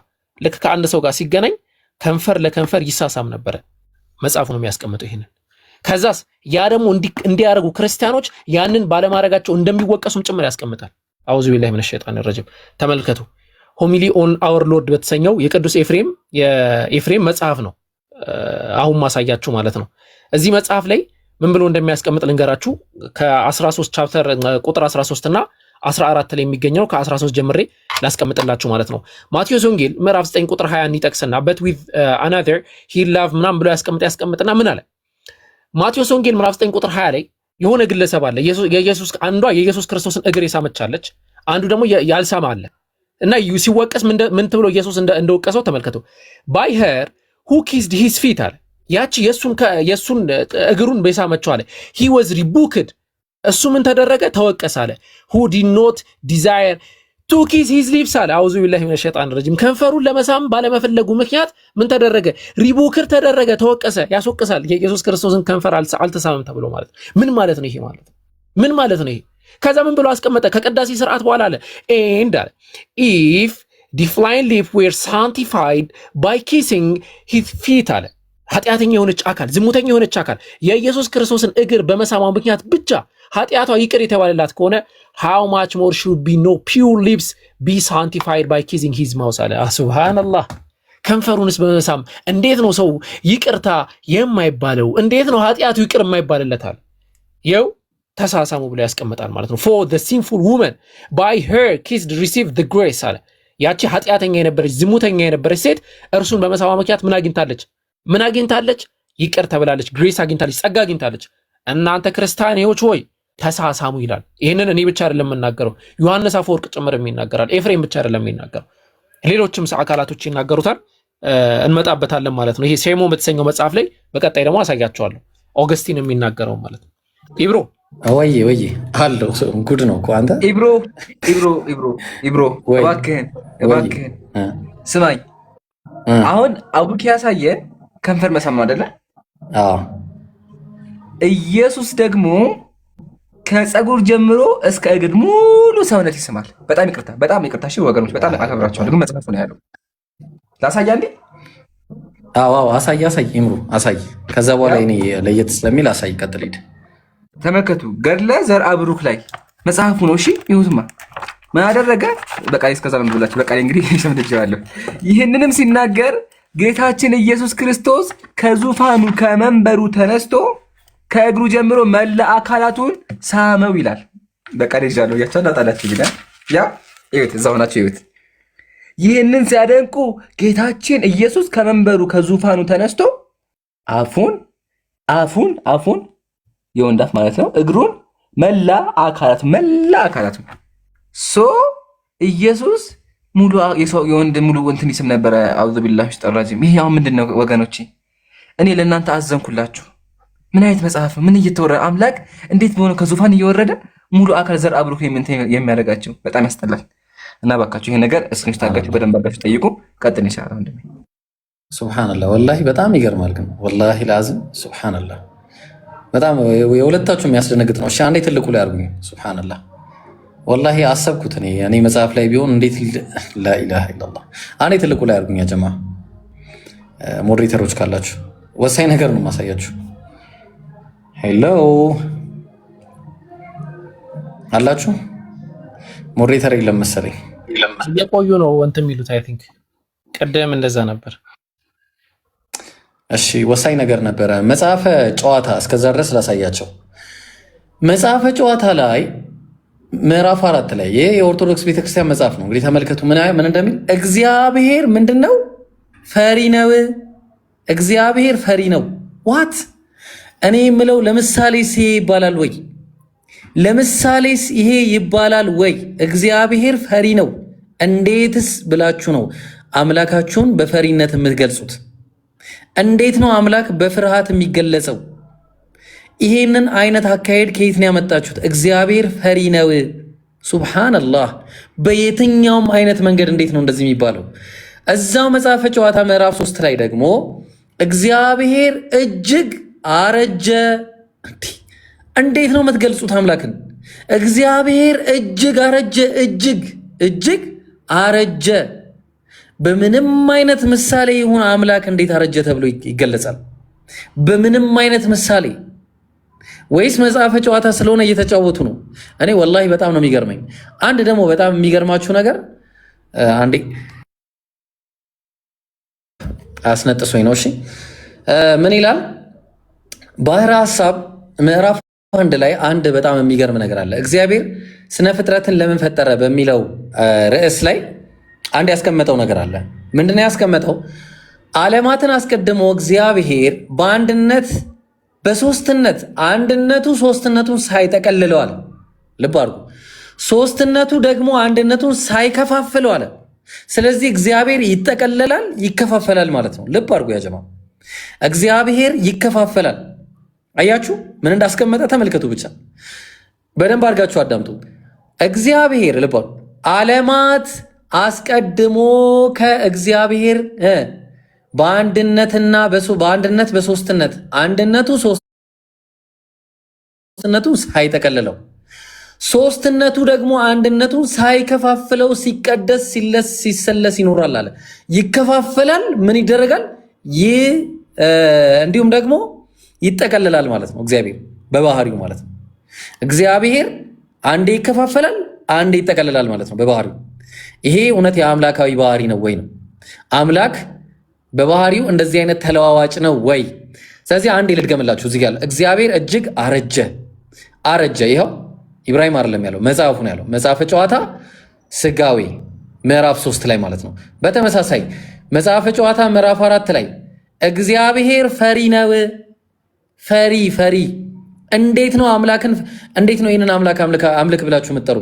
ልክ ከአንድ ሰው ጋር ሲገናኝ ከንፈር ለከንፈር ይሳሳም ነበረ። መጽሐፉ ነው የሚያስቀምጠው ይሄንን። ከዛስ ያ ደግሞ እንዲያደርጉ ክርስቲያኖች ያንን ባለማድረጋቸው እንደሚወቀሱም ጭምር ያስቀምጣል። አውዙ ቢላሂ ሚነሽ ሸይጣኒር ረጂም። ተመልከቱ፣ ሆሚሊ ኦን አወር ሎርድ በተሰኘው የቅዱስ የኤፍሬም መጽሐፍ ነው አሁን ማሳያችሁ ማለት ነው። እዚህ መጽሐፍ ላይ ምን ብሎ እንደሚያስቀምጥ ልንገራችሁ። ከ13 ቻፕተር ቁጥር 13 እና 14 ላይ የሚገኘው ከ13 ጀምሬ ላስቀምጥላችሁ ማለት ነው። ማቴዎስ ወንጌል ምዕራፍ 9 ቁጥር 20 ይጠቅስና but with another he loved ምናምን ብሎ ያስቀምጥና ምን አለ? ማቴዎስ ወንጌል ምዕራፍ 9 ቁጥር 20 ላይ የሆነ ግለሰብ አለ። አንዷ የኢየሱስ ክርስቶስን እግር የሳመቻለች፣ አንዱ ደግሞ ያልሳማ አለ። እና ሲወቀስ ምን ተብሎ ኢየሱስ እንደወቀሰው ተመልከቱ። by her who kissed his feet አለ። ያቺ የሱን እግሩን በሳመችው አለ he was rebuked እሱ ምን ተደረገ? ተወቀሰ አለ who did not desire to kiss his lips አለ። አውዙ ቢላሂ ሚነሽ ሸይጣኒር ረጂም። ከንፈሩን ለመሳም ባለመፈለጉ ምክንያት ምን ተደረገ? ሪቡክር ተደረገ፣ ተወቀሰ። ያስወቅሳል። የኢየሱስ ክርስቶስን ከንፈር አልተሳመም ተብሎ ማለት ምን ማለት ነው? ይሄ ማለት ምን ማለት ነው? ይሄ ከዛ ምን ብሎ አስቀመጠ? ከቅዳሴ ስርዓት በኋላ አለ and አለ if the flying lip were sanctified by kissing his feet አለ ኃጢአተኛ የሆነች አካል፣ ዝሙተኛ የሆነች አካል የኢየሱስ ክርስቶስን እግር በመሳማ ምክንያት ብቻ ኃጢአቷ ይቅር የተባለላት ከሆነ how much more should be no pure lips be sanctified by kissing his mouth አለ። ሱብሃንአላህ። ከንፈሩንስ በመሳም እንዴት ነው ሰው ይቅርታ የማይባለው? እንዴት ነው ኃጢአቱ ይቅር የማይባልለታል? ይኸው ተሳሳሙ ብሎ ያስቀምጣል ማለት ነው። for the sinful woman by her kissed received the grace አለ። ያቺ ኃጢአተኛ የነበረች ዝሙተኛ የነበረች ሴት እርሱን በመሳማ ምክንያት ምን አግኝታለች? ይቅር ተብላለች። ግሬስ አግኝታለች፣ ጸጋ አግኝታለች። እናንተ ክርስቲያኖች ሆይ ተሳሳሙ ይላል። ይህንን እኔ ብቻ አይደለም የምናገረው፣ ዮሐንስ አፈወርቅ ጭምር ይናገራል። ኤፍሬም ብቻ አይደለም የሚናገረው፣ ሌሎችም አካላቶች ይናገሩታል። እንመጣበታለን ማለት ነው። ይሄ ሴሞ በተሰኘው መጽሐፍ ላይ በቀጣይ ደግሞ አሳያቸዋለሁ። ኦገስቲን የሚናገረው ማለት ነው። ኢብሮ ወይ አለው ጉድ ነው እኮ አንተ ኢብሮ እባክህን ስማኝ። አሁን አቡኪ ያሳየ ከንፈር መሳም ነው አይደለ? አዎ። ኢየሱስ ደግሞ ከፀጉር ጀምሮ እስከ እግር ሙሉ ሰውነት ይስማል። በጣም ይቅርታ እሺ ወገኖች፣ በጣም አከብራቸዋለሁ። ግን መጽሐፉ ነው ያለው። ላሳያ እንዴ? አዎ፣ አሳይ ኢምሩ አሳይ። ከዛ በኋላ እኔ ለየት ስለሚል አሳይ። ቀጥል ሂድ። ተመልከቱ፣ ገድለ ዘርአ ብሩክ ላይ መጽሐፉ ነው። እሺ ይሁትማ ምን አደረገ? በቃ እስከዛ ነው ብላችሁ በቃ እንግዲህ ሰምተጃለሁ። ይህንንም ሲናገር ጌታችን ኢየሱስ ክርስቶስ ከዙፋኑ ከመንበሩ ተነስቶ ከእግሩ ጀምሮ መላ አካላቱን ሳመው ይላል። በቃ ደጃለው ያቻላጣላችሁ ይላል። ያ እዩት፣ እዛው ናቸው እዩት። ይህንን ሲያደንቁ ጌታችን ኢየሱስ ከመንበሩ ከዙፋኑ ተነስቶ አፉን የወንድ አፍ ማለት ነው፣ እግሩን መላ አካላቱ ሶ ኢየሱስ ሙሉ የወንድ ሙሉ እንትን ይስም ነበረ። አውዙ ቢላሂ ጠራጅም። ይሄ ያው ምንድነው ወገኖቼ? እኔ ለእናንተ አዘንኩላችሁ። ምን አይነት መጽሐፍ ምን እየተወረደ አምላክ እንዴት በሆነ ከዙፋን እየወረደ ሙሉ አካል ዘር አብሩክ የሚያደርጋቸው በጣም ያስጠላል። እና ባካችሁ ይሄ ነገር እስኪ ታጋችሁ በደንብ አጋችሁ ጠይቁ። ቀጥል ይችላል ወንድሜ። ሱብሃንአላህ ወላሂ በጣም ይገርማል። ግን ወላሂ ላዝም ሱብሃንአላህ በጣም የሁለታችሁ የሚያስደነግጥ ነው። እሺ አንዴ ትልቁ ላይ አድርጉኝ። ሱብሃንአላህ ወላሂ አሰብኩት እኔ መጽሐፍ ላይ ቢሆን እንዴት ላኢላሃ ኢላላህ። አንዴ ትልቁ ላይ አድርጉኝ። ጀማ ሞዴሬተሮች ካላችሁ ወሳኝ ነገር ነው ማሳያችሁ። ሄሎ አላችሁ? ሞዴሬተር የለም መሰለኝ። እየቆዩ ነው እንትን የሚሉት አይ ቲንክ ቀደም እንደዛ ነበር። እሺ ወሳኝ ነገር ነበረ። መጽሐፈ ጨዋታ እስከዛ ድረስ ላሳያቸው። መጽሐፈ ጨዋታ ላይ ምዕራፍ 4 ላይ ይሄ የኦርቶዶክስ ቤተክርስቲያን መጽሐፍ ነው። እንግዲህ ተመልከቱ ምን እንደሚል። እግዚአብሔር ምንድነው? ፈሪ ነው። እግዚአብሔር ፈሪ ነው። ዋት እኔ የምለው ለምሳሌስ ይሄ ይባላል ወይ? ለምሳሌስ ይሄ ይባላል ወይ? እግዚአብሔር ፈሪ ነው። እንዴትስ ብላችሁ ነው አምላካችሁን በፈሪነት የምትገልጹት? እንዴት ነው አምላክ በፍርሃት የሚገለጸው? ይሄንን አይነት አካሄድ ከየት ነው ያመጣችሁት? እግዚአብሔር ፈሪ ነው። ሱብሃንአላህ። በየትኛውም አይነት መንገድ እንዴት ነው እንደዚህ የሚባለው? እዛው መጽሐፈ ጨዋታ ምዕራፍ 3 ላይ ደግሞ እግዚአብሔር እጅግ አረጀ። እንዴት ነው የምትገልጹት አምላክን? እግዚአብሔር እጅግ አረጀ። እጅግ አረጀ። በምንም አይነት ምሳሌ ይሁን አምላክ እንዴት አረጀ ተብሎ ይገለጻል? በምንም አይነት ምሳሌ ወይስ መጽሐፈ ጨዋታ ስለሆነ እየተጫወቱ ነው? እኔ ወላሂ በጣም ነው የሚገርመኝ። አንድ ደግሞ በጣም የሚገርማችሁ ነገር አንዴ አስነጥሶኝ ነው። እሺ ምን ይላል? ባህረ ሐሳብ ምዕራፍ 1 ላይ አንድ በጣም የሚገርም ነገር አለ። እግዚአብሔር ስነ ፍጥረትን ለምን ፈጠረ በሚለው ርዕስ ላይ አንድ ያስቀመጠው ነገር አለ። ምንድነው ያስቀመጠው? ዓለማትን አስቀድሞ እግዚአብሔር በአንድነት በሶስትነት አንድነቱ ሶስትነቱን ሳይጠቀልለዋል። ልብ አድርጉ። ሶስትነቱ ደግሞ አንድነቱን ሳይከፋፍለው አለ። ስለዚህ እግዚአብሔር ይጠቀለላል፣ ይከፋፈላል ማለት ነው። ልብ አድርጉ ያጀማ፣ እግዚአብሔር ይከፋፈላል። አያችሁ ምን እንዳስቀመጠ ተመልከቱ። ብቻ በደንብ አድርጋችሁ አዳምጡ። እግዚአብሔር ልብ አድርጉ፣ ዓለማት አስቀድሞ ከእግዚአብሔር በአንድነትና በአንድነት በሶስትነት አንድነቱ ሶስትነቱ ሳይጠቀልለው ሶስትነቱ ደግሞ አንድነቱ ሳይከፋፍለው ሲቀደስ ሲሰለስ ይኖራል አለ። ይከፋፈላል፣ ምን ይደረጋል? እንዲሁም ደግሞ ይጠቀልላል ማለት ነው። እግዚአብሔር በባህሪው ማለት ነው። እግዚአብሔር አንዴ ይከፋፈላል፣ አንዴ ይጠቀልላል ማለት ነው በባህሪው። ይሄ እውነት የአምላካዊ ባህሪ ነው ወይ ነው? አምላክ በባህሪው እንደዚህ አይነት ተለዋዋጭ ነው ወይ? ስለዚህ አንዴ ልድገምላችሁ። እዚህ ጋር እግዚአብሔር እጅግ አረጀ። ይኸው ኢብራሂም አይደለም ያለው፣ መጽሐፉ ነው ያለው። መጽሐፈ ጨዋታ ስጋዌ ምዕራፍ 3 ላይ ማለት ነው። በተመሳሳይ መጽሐፈ ጨዋታ ምዕራፍ 4 ላይ እግዚአብሔር ፈሪ ነው። ፈሪ እንዴት ነው አምላክን እንዴት ነው ይህንን አምላክ አምልክ ብላችሁ የምትጠሩ?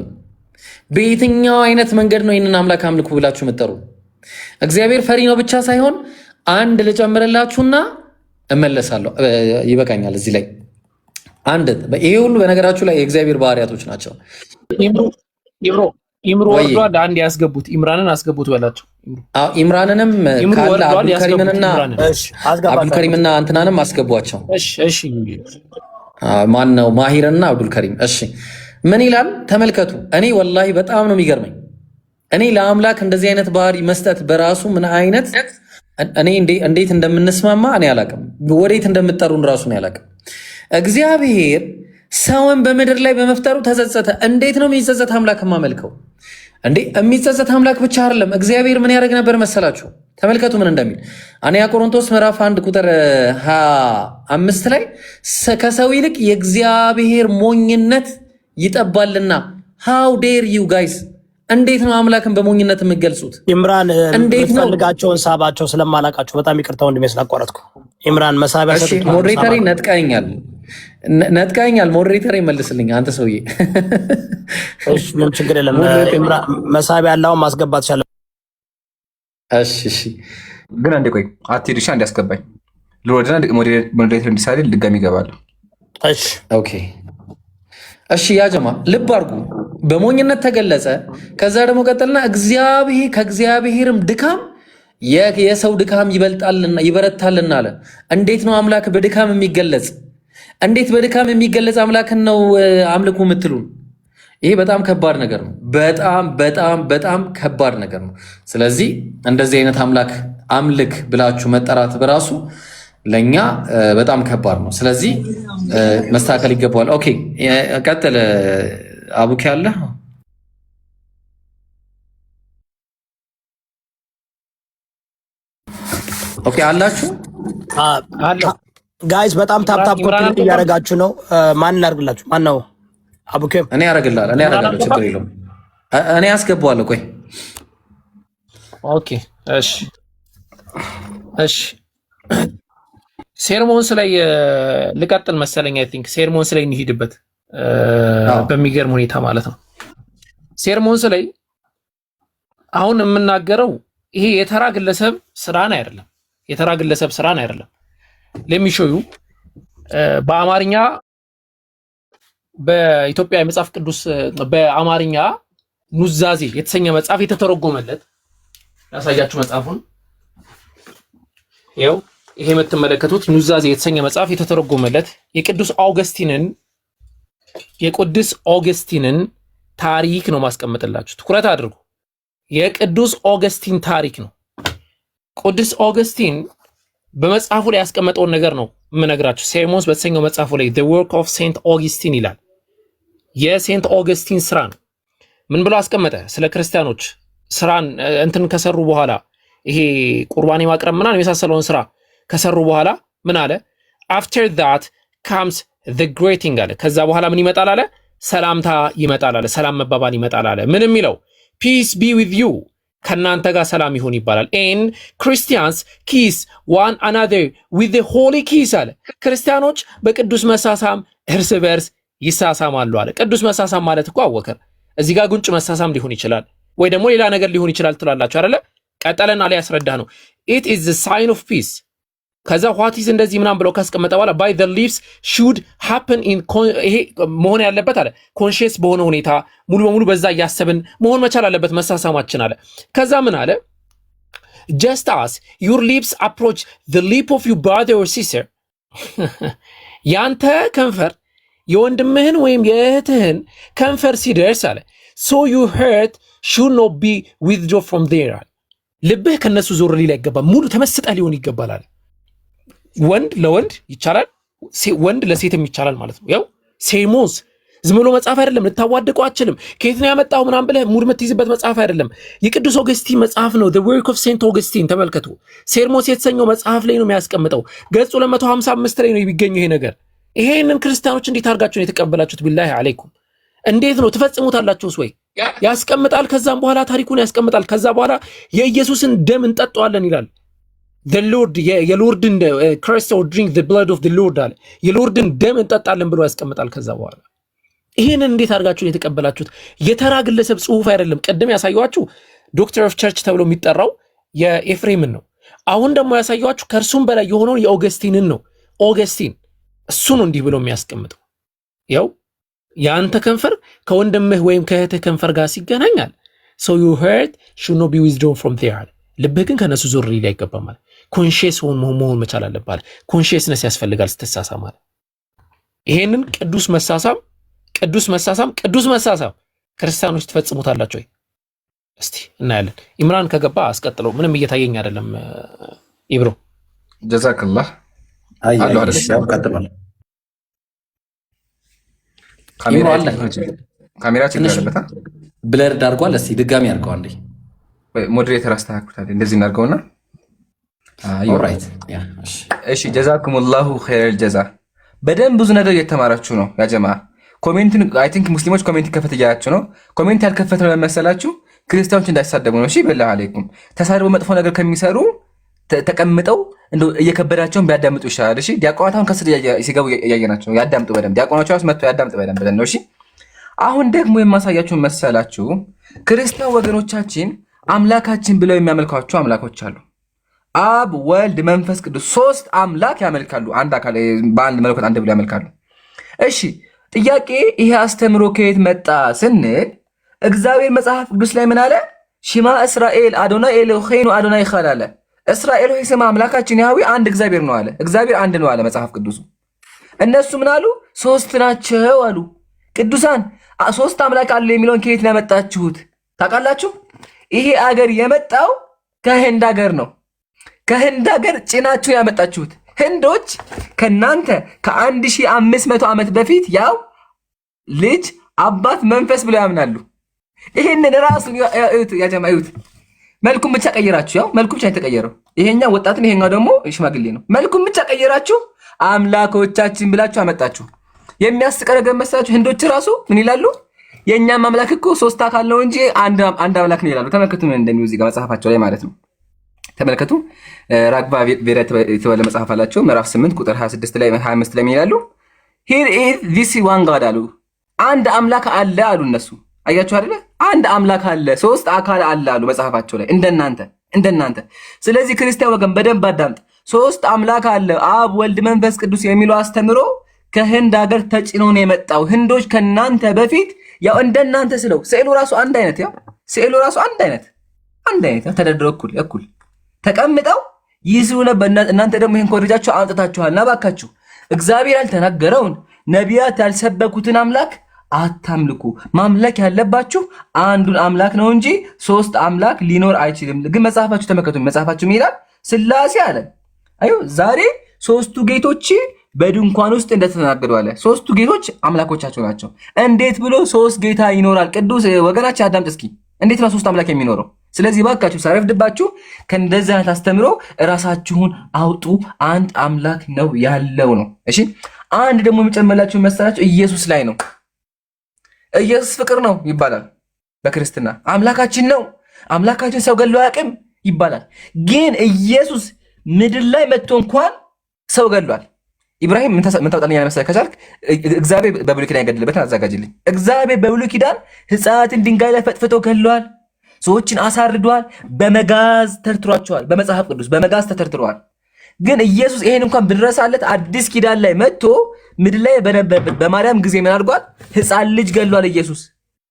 በየትኛው አይነት መንገድ ነው ይህንን አምላክ አምልኩ ብላችሁ የምትጠሩ? እግዚአብሔር ፈሪ ነው ብቻ ሳይሆን አንድ ልጨምርላችሁና እመለሳለሁ። ይበቃኛል እዚህ ላይ አንድ። ይሄ ሁሉ በነገራችሁ ላይ የእግዚአብሔር ባህሪያቶች ናቸው። ኢምሩ ወርዷል። አንድ ያስገቡት ኢምራንን አስገቡት በላቸው። ኢምራንንም ካለ አብዱልከሪምና እንትናንም አስገቧቸው። እሺ ማን ነው? ማሂርና አብዱልከሪም። እሺ ምን ይላል ተመልከቱ። እኔ ወላሂ በጣም ነው የሚገርመኝ። እኔ ለአምላክ እንደዚህ አይነት ባህሪ መስጠት በራሱ ምን አይነት እኔ እንዴት እንደምንስማማ እኔ አላቅም። ወዴት እንደምትጠሩን ራሱ እኔ አላቅም። እግዚአብሔር ሰውን በምድር ላይ በመፍጠሩ ተጸጸተ። እንዴት ነው የሚጸጸት አምላክ የማመልከው? እንዴ የሚጸጸት አምላክ ብቻ አይደለም። እግዚአብሔር ምን ያደርግ ነበር መሰላችሁ? ተመልከቱ ምን እንደሚል አንደኛ ቆሮንቶስ ምዕራፍ 1 ቁጥር 25 ላይ ከሰው ይልቅ የእግዚአብሔር ሞኝነት ይጠባልና። ሃው ዴር ዩ ጋይስ! እንዴት ነው አምላክን በሞኝነት የምገልጹት? ኢምራን የምትፈልጋቸውን ሳባቸው ስለማላቃቸው በጣም ይቅርታ ወንድሜ ስላቋረጥኩ። ኢምራን መሳቢያ ሰጥቶ ሞዴሬተሪ ነጥቀኛል። ሞዴሬተሪ መልስልኝ አንተ ሰውዬ። እሺ ምን ችግር የለም። ኢምራን መሳቢያ ያለውን ማስገባት ይችላል። እሺ ግን አንዴ ቆይ አትሄድ። እሺ አንዴ አስገባኝ ልወደና ሞዴሬተር እንዲሳይል ድጋሚ ይገባል። እሺ ኦኬ። እሺ ያ ጀማ ልብ አድርጉ። በሞኝነት ተገለጸ። ከዛ ደግሞ ቀጠልና ከእግዚአብሔርም ድካም የሰው ድካም ይበረታልና አለ። እንዴት ነው አምላክ በድካም የሚገለጽ? እንዴት በድካም የሚገለጽ አምላክን ነው አምልኩ የምትሉን? ይሄ በጣም ከባድ ነገር ነው። በጣም ከባድ ነገር ነው። ስለዚህ እንደዚህ አይነት አምላክ አምልክ ብላችሁ መጠራት በራሱ ለኛ በጣም ከባድ ነው። ስለዚህ መስተካከል ይገባዋል። ኦኬ ቀጥል አቡኪ አለ። ኦኬ አላችሁ ጋይስ በጣም ታፕታፕ ኮፒ እያደረጋችሁ ነው። ማን ላድርግላችሁ? ማን ነው? አቡኬም እኔ ያደርግልሃለሁ። ችግር የለውም። እኔ አስገባዋለሁ። ቆይ ኦኬ እሺ ሴርሞንስ ላይ ልቀጥል መሰለኝ። አይ ቲንክ ሴርሞንስ ላይ እንሂድበት በሚገርም ሁኔታ ማለት ነው። ሴርሞንስ ላይ አሁን የምናገረው ይሄ የተራ ግለሰብ ስራን አይደለም። ለሚሾዩ በአማርኛ በኢትዮጵያ የመጽሐፍ ቅዱስ በአማርኛ ኑዛዜ የተሰኘ መጽሐፍ የተተረጎመለት ያሳያችሁ። መጽሐፉን ይኸው ይሄ የምትመለከቱት ኑዛዜ የተሰኘ መጽሐፍ የተተረጎመለት የቅዱስ ኦገስቲንን ታሪክ ነው ማስቀመጥላችሁ። ትኩረት አድርጉ። የቅዱስ ኦገስቲን ታሪክ ነው። ቅዱስ ኦገስቲን በመጽሐፉ ላይ ያስቀመጠውን ነገር ነው የምነግራችሁ። ሴርሞንስ በተሰኘው መጽሐፉ ላይ the work of Saint Augustine ይላል። የሴንት ኦገስቲን ስራ ነው። ምን ብሎ አስቀመጠ? ስለ ክርስቲያኖች ስራን እንትን ከሰሩ በኋላ ይሄ ቁርባን ማቅረብ ምናምን የመሳሰለውን ስራ ከሰሩ በኋላ ምን አለ? after that comes the greeting አለ። ከዛ በኋላ ምን ይመጣል አለ? ሰላምታ ይመጣል አለ። ሰላም መባባል ይመጣል አለ። ምን የሚለው? peace be with you ከናንተ ጋር ሰላም ይሁን ይባላል። and Christians kiss one another with the holy kiss አለ። ክርስቲያኖች በቅዱስ መሳሳም እርስ በርስ ይሳሳማሉ አለ። ቅዱስ መሳሳም ማለት እኮ አወከር እዚህ ጋር ጉንጭ መሳሳም ሊሆን ይችላል ወይ ደግሞ ሌላ ነገር ሊሆን ይችላል ትላላችሁ አይደለ? ቀጠለና ላይ ያስረዳ ነው። it is the sign of peace ከዛ what is እንደዚህ ምናም ብለው ካስቀመጠ በኋላ by the lips should happen in ይሄ መሆን ያለበት አለ ኮንሺየስ በሆነ ሁኔታ ሙሉ በሙሉ በዛ ያሰብን መሆን መቻል አለበት መሳሳማችን አለ። ከዛ ምን አለ? just as your lips approach the lip of your brother or sister ያንተ ከንፈር የወንድምህን ወይም የእህትህን ከንፈር ሲደርስ አለ so your heart should not be withdrawn from there አለ። ልብህ ከነሱ ዞር ሊል አይገባም፣ ሙሉ ተመስጠህ ሊሆን ይገባል አለ። ወንድ ለወንድ ይቻላል፣ ወንድ ለሴትም ይቻላል ማለት ነው። ያው ሴርሞንስ ዝም ብሎ መጽሐፍ አይደለም፣ ልታዋድቀው አትችልም። ከየት ነው ያመጣው ምናምን ብለህ ሙድ የምትይዝበት መጽሐፍ አይደለም። የቅዱስ ኦገስቲን መጽሐፍ ነው። the work of Saint Augustine ተመልከቱ። ሴርሞንስ የተሰኘው መጽሐፍ ላይ ነው የሚያስቀምጠው። ገጹ 255 ላይ ነው የሚገኘው ይሄ ነገር። ይሄንን ክርስቲያኖች እንዴት አድርጋችሁ ነው የተቀበላችሁት? ቢላሂ አለይኩም እንዴት ነው ትፈጽሙታላችሁስ ወይ? ያስቀምጣል። ከዛም በኋላ ታሪኩን ያስቀምጣል። ከዛ በኋላ የኢየሱስን ደም እንጠጣዋለን ይላል። the Lord የሎርድን Christ or drink the blood of the Lord አለ። የሎርድን ደም እንጠጣለን ብሎ ያስቀምጣል። ከዛ በኋላ ይሄንን እንዴት አድርጋችሁ ነው የተቀበላችሁት? የተራ ግለሰብ ጽሑፍ አይደለም። ቀደም ያሳየኋችሁ ዶክተር ኦፍ ቸርች ተብሎ የሚጠራው የኤፍሬምን ነው። አሁን ደግሞ ያሳየኋችሁ ከእርሱም በላይ የሆነውን የኦገስቲንን ነው። ኦገስቲን እሱ ነው እንዲህ ብሎ የሚያስቀምጠው። ያው ያንተ ከንፈር ከወንድምህ ወይም ከእህትህ ከንፈር ጋር ሲገናኛል so your heart should not be withdrawn from there ልብህ ግን ከነሱ ዞር ሊል አይገባም ማለት ኮንሺየስ መሆን መቻል አለበት። ኮንሺየስነስ ያስፈልጋል ስትሳሳም ማለት ይሄንን ቅዱስ መሳሳም ክርስቲያኖች ትፈጽሙታላችሁ ወይ? እስቲ እናያለን። ኢምራን ከገባ አስቀጥለው። ምንም እየታየኝ አይደለም። ኢብሮ ጀዛከላህ አላህ ረስያው ቀጥሏል። ካሜራ ችግር አለበት። ብለርድ አድርጓል። እስቲ ድጋሚ አድርገው አንዴ። ሞዴሬተር አስተካክሉታል። እንደዚህ እናድርገውና ኦልራይት። እሺ ጀዛኩሙላሁ ኸይረል ጀዛ። በደንብ ብዙ ነገር እየተማራችሁ ነው ያ ጀማ። ኮሜንትን አይ ቲንክ ሙስሊሞች ኮሜንት ከፈት እያላችሁ ነው። ኮሜንት ያልከፈት ነው መሰላችሁ ክርስቲያኖች እንዳይሳደቡ ነው። እሺ በላህ አለይኩም። ተሳድበው መጥፎ ነገር ከሚሰሩ ተቀምጠው እንደው እየከበዳቸውን ቢያዳምጡ ይሻላል። እሺ ዲያቆናት አሁን ከስር ሲገቡ እያየናቸው ነው። ያዳምጡ በደንብ። ዲያቆናቸው ራሱ መጥተው ያዳምጡ በደንብ ብለን ነው። እሺ አሁን ደግሞ የማሳያችሁን መሰላችሁ ክርስቲያን ወገኖቻችን አምላካችን ብለው የሚያመልኳቸው አምላኮች አሉ። አብ ወልድ መንፈስ ቅዱስ ሶስት አምላክ ያመልካሉ። አንድ አካል በአንድ መለኮት አንድ ብለው ያመልካሉ። እሺ ጥያቄ ይሄ አስተምሮ ከየት መጣ ስንል እግዚአብሔር መጽሐፍ ቅዱስ ላይ ምን አለ? ሽማ እስራኤል አዶናይ ኤሎሄኑ አዶናይ ኢኻድ አለ። እስራኤል ሆይ ስማ አምላካችን ያህዌ አንድ እግዚአብሔር ነው አለ። እግዚአብሔር አንድ ነው አለ መጽሐፍ ቅዱሱ። እነሱ ምን አሉ? ሶስት ናቸው አሉ። ቅዱሳን ሶስት አምላክ አለ የሚለውን ከየት ነው ያመጣችሁት ታውቃላችሁ? ይሄ አገር የመጣው ከህንድ አገር ነው። ከህንድ ሀገር ጭናችሁ ያመጣችሁት። ህንዶች ከናንተ ከ1500 ዓመት በፊት ያው ልጅ አባት መንፈስ ብለው ያምናሉ። ይሄንን ራሱ ያጀማዩት መልኩን ብቻ ቀየራችሁ። ያው መልኩ ብቻ የተቀየረው ይሄኛው ወጣትን ይሄኛው ደግሞ ሽማግሌ ነው። መልኩን ብቻ ቀየራችሁ አምላኮቻችን ብላችሁ አመጣችሁ። የሚያስቀር ነገር መሰላችሁ? ህንዶች ራሱ ምን ይላሉ? የእኛም አምላክ እኮ ሶስት አካል ነው እንጂ አንድ አምላክ ነው ይላሉ። ተመልከቱ ምን እንደሚሉ እዚህ ጋር መጽሐፋቸው ላይ ማለት ነው። ተመልከቱ ራግባ ቬራ የተባለ መጽሐፍ አላቸው ምዕራፍ 8 ቁጥር 26 ላይ 25 ላይ ይላሉ here is this one God አሉ። አንድ አምላክ አለ አሉ እነሱ። አያችሁ አይደለ? አንድ አምላክ አለ፣ ሶስት አካል አለ አሉ መጽሐፋቸው ላይ እንደናንተ። ስለዚህ ክርስቲያን ወገን በደንብ አዳምጥ። ሶስት አምላክ አለ አብ ወልድ መንፈስ ቅዱስ የሚለው አስተምሮ ከህንድ ሀገር ተጭኖ ነው የመጣው። ህንዶች ከናንተ በፊት ያው እንደናንተ ስለው ስዕሉ ራሱ አንድ አይነት ተደርድረው እኩል ተቀምጠው ይስሩ ነበር። እናንተ ደግሞ ይሄን ኮርጃችሁ አምጥታችኋል። እና እባካችሁ እግዚአብሔር ያልተናገረውን ነቢያት ያልሰበኩትን አምላክ አታምልኩ። ማምለክ ያለባችሁ አንዱን አምላክ ነው እንጂ ሶስት አምላክ ሊኖር አይችልም። ግን መጽሐፋችሁ ተመከቱ። መጽሐፋችሁ ይላል ስላሴ አለ። አዩ ዛሬ ሶስቱ ጌቶች በድንኳን ውስጥ እንደተናገዱ አለ። ሶስቱ ጌቶች አምላኮቻቸው ናቸው። እንዴት ብሎ ሶስት ጌታ ይኖራል? ቅዱስ ወገናችን አዳምጥ እስኪ። እንዴት ነው ሶስት አምላክ የሚኖረው? ስለዚህ ባካችሁ ሳይረፍድባችሁ ከእንደዚህ አይነት አስተምሮ እራሳችሁን አውጡ። አንድ አምላክ ነው ያለው ነው። እሺ አንድ ደግሞ የሚጨመላችሁ መሰላችሁ ኢየሱስ ላይ ነው። ኢየሱስ ፍቅር ነው ይባላል በክርስትና። አምላካችን ነው፣ አምላካችን ሰው ገሎ አያውቅም ይባላል። ግን ኢየሱስ ምድር ላይ መጥቶ እንኳን ሰው ገሏል። ኢብራሂም ምን ታውጣለኝ መሰለህ ከቻልክ እግዚአብሔር በብሉይ ኪዳን የገደለበትን አዘጋጅልኝ። እግዚአብሔር በብሉይ ኪዳን ሕፃናትን ድንጋይ ላይ ፈጥፍቶ ገለዋል። ሰዎችን አሳርዷል። በመጋዝ ተርትሯቸዋል። በመጽሐፍ ቅዱስ በመጋዝ ተተርትረዋል። ግን ኢየሱስ ይሄን እንኳን ብንረሳለት አዲስ ኪዳን ላይ መጥቶ ምድር ላይ በነበረበት በማርያም ጊዜ ምን አድርጓል? ሕፃን ልጅ ገሏል። ኢየሱስ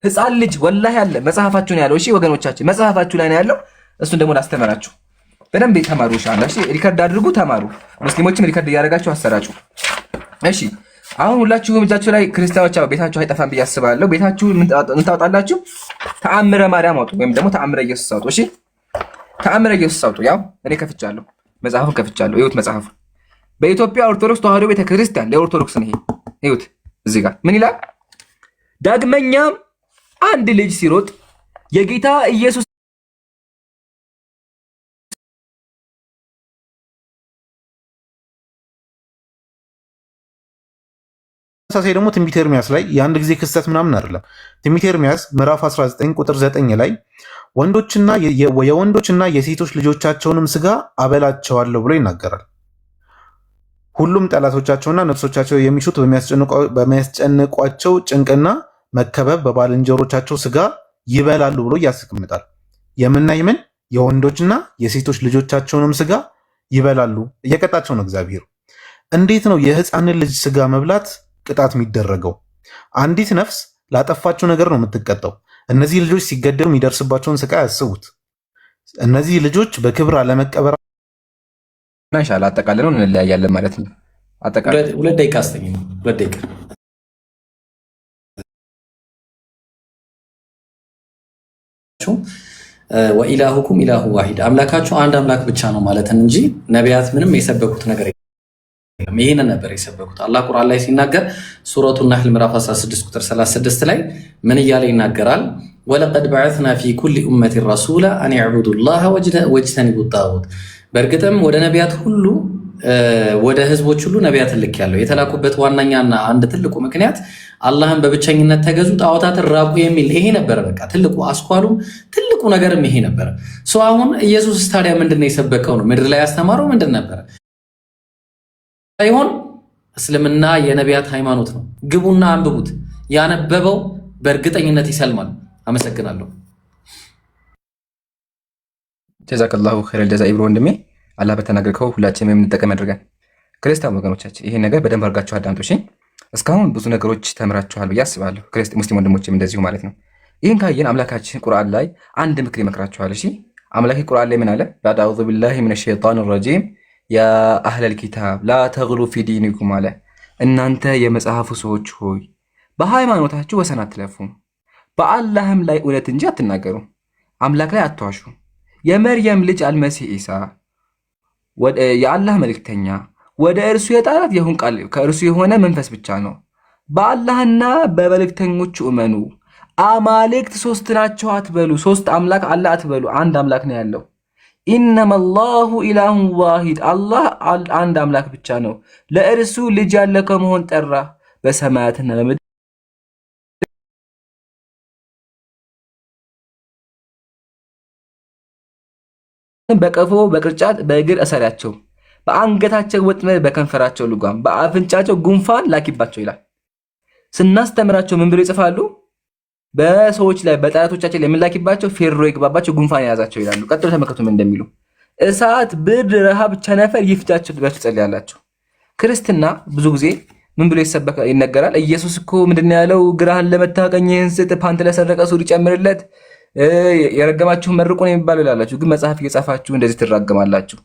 ሕፃን ልጅ ወላሂ አለ። መጽሐፋችሁ ነው ያለው። እሺ ወገኖቻችን መጽሐፋችሁ ላይ ነው ያለው። እሱን ደግሞ ላስተምራችሁ። በደንብ ተማሩ። ኢንሻአላህ እሺ ሪከርድ አድርጉ፣ ተማሩ። ሙስሊሞችም ሪከርድ እያደረጋችሁ አሰራጩ። እሺ አሁን ሁላችሁም እጃችሁ ላይ ክርስቲያኖች ቤታችሁ አይጠፋም ብዬ አስባለሁ። ቤታችሁ ምን ታወጣላችሁ? ተአምረ ማርያም አውጡ፣ ወይም ደግሞ ተአምረ ኢየሱስ አውጡ። እሺ ተአምረ ኢየሱስ አውጡ። ያው እኔ ከፍቻለሁ፣ መጽሐፉን ከፍቻለሁ። እዩት መጽሐፉን። በኢትዮጵያ ኦርቶዶክስ ተዋሕዶ ቤተክርስቲያን ለኦርቶዶክስ ነው ይሄ። እዩት እዚህ ጋር ምን ይላል? ዳግመኛም አንድ ልጅ ሲሮጥ የጌታ ኢየሱስ ተመሳሳይ ደግሞ ትንቢተ ኤርምያስ ላይ የአንድ ጊዜ ክስተት ምናምን አይደለም። ትንቢተ ኤርምያስ ምዕራፍ 19 ቁጥር 9 ላይ የወንዶችና የሴቶች ልጆቻቸውንም ስጋ አበላቸዋለሁ ብሎ ይናገራል። ሁሉም ጠላቶቻቸውና ነፍሶቻቸው የሚሹት በሚያስጨንቋቸው ጭንቅና መከበብ በባልንጀሮቻቸው ስጋ ይበላሉ ብሎ ያስቀምጣል። የምናይ ምን የወንዶችና የሴቶች ልጆቻቸውንም ስጋ ይበላሉ። እየቀጣቸው ነው እግዚአብሔር። እንዴት ነው የሕፃንን ልጅ ስጋ መብላት ቅጣት የሚደረገው? አንዲት ነፍስ ላጠፋቸው ነገር ነው የምትቀጣው። እነዚህ ልጆች ሲገደሉ የሚደርስባቸውን ስቃይ ያስቡት። እነዚህ ልጆች በክብር አለመቀበር ኢንሻአላህ አጠቃለን እንለያያለን ማለት ነው። አጠቃለን 2 ደቂቃ አስተኝ 2 ደቂቃ ወኢላሁኩም ኢላሁ ዋሂድ አምላካችሁ አንድ አምላክ ብቻ ነው ማለትን እንጂ ነቢያት ምንም የሰበኩት ነገር የለም። ይሄንን ነበር የሰበኩት። አላህ ቁርአን ላይ ሲናገር ሱረቱ ነህል ምዕራፍ 16 ቁጥር 36 ላይ ምን እያለ ይናገራል? ወለቀድ በዐስና ፊ ኩሊ ኡመቲን ረሱላ አን ዕቡዱ ላህ ወጅተኒቡ ጣጉት። በእርግጥም ወደ ነቢያት ሁሉ ወደ ህዝቦች ሁሉ ነቢያትን ልኬያለሁ። የተላኩበት ዋነኛና አንድ ትልቁ ምክንያት አላህን በብቸኝነት ተገዙ፣ ጣዖታትን ራቁ የሚል ይሄ ነበረ። በቃ ትልቁ አስኳሉም ትልቁ ነገርም ይሄ ነበረ። አሁን ኢየሱስ ታዲያ ምንድነው የሰበከው ነው? ምድር ላይ ያስተማረው ምንድን ነበረ? ሳይሆን እስልምና የነቢያት ሃይማኖት ነው። ግቡና አንብቡት። ያነበበው በእርግጠኝነት ይሰልማል። አመሰግናለሁ። ጀዛከላሁ ኸይረል ጀዛ ኢብሮ ወንድሜ፣ አላህ በተናገርከው ሁላችንም የምንጠቀም ያድርገን። ክርስቲያን ወገኖቻችን ይሄን ነገር በደንብ አድርጋችሁ አዳምጡ። እሺ፣ እስካሁን ብዙ ነገሮች ተምራችኋል ብዬ አስባለሁ። ሙስሊም ወንድሞችም እንደዚሁ ማለት ነው። ይህን ካየን አምላካችን ቁርአን ላይ አንድ ምክር ይመክራችኋል። እሺ፣ አምላኬ ቁርአን ላይ ምን አለ? ባድ አዑዙ ቢላሂ ሚነ ሸይጣን ረጂም ያ አህለል ኪታብ ላ ተግሉ ፊ ዲኒኩም አለ። እናንተ የመጽሐፉ ሰዎች ሆይ በሃይማኖታችሁ ወሰን አትለፉ፣ በአላህም ላይ እውነት እንጂ አትናገሩ፣ አምላክ ላይ አትዋሹ። የመርየም ልጅ አልመሲህ ኢሳ የአላህ መልእክተኛ ወደ እርሱ የጣራት የሁን ቃል ከእርሱ የሆነ መንፈስ ብቻ ነው። በአላህና በመልእክተኞቹ እመኑ። አማልክት ሶስት ናቸው አትበሉ። ሶስት አምላክ አላህ አትበሉ። አንድ አምላክ ነው ያለው። ኢነመላሁ ኢላሁን ዋሂድ፣ አላህ አንድ አምላክ ብቻ ነው። ለእርሱ ልጅ ያለ ከመሆን ጠራ። በሰማያትና በምድር በቀፎ በቅርጫት በእግር እሰሪያቸው፣ በአንገታቸው ወጥመድ በከንፈራቸው ልጓም፣ በአፍንጫቸው ጉንፋን ላኪባቸው ይላል። ስናስተምራቸው ምን ብሎ ይጽፋሉ? በሰዎች ላይ በጠላቶቻችን ላይ የምላኪባቸው ፌሮ ይግባባቸው ጉንፋን የያዛቸው ይላሉ። ቀጥሎ ተመልከቱም እንደሚሉ እሳት፣ ብርድ፣ ረሃብ፣ ቸነፈር ይፍጃቸው ብላችሁ ትጸልያላችሁ። ክርስትና ብዙ ጊዜ ምን ብሎ ይነገራል? ኢየሱስ እኮ ምንድን ነው ያለው? ግራህን ለመታ ቀኝህን ስጥ፣ ፓንት ለሰረቀ ሱሪ ጨምርለት፣ የረገማችሁን መርቁ ነው የሚባለው ይላላችሁ። ግን መጽሐፍ እየጻፋችሁ እንደዚህ ትራገማላችሁ።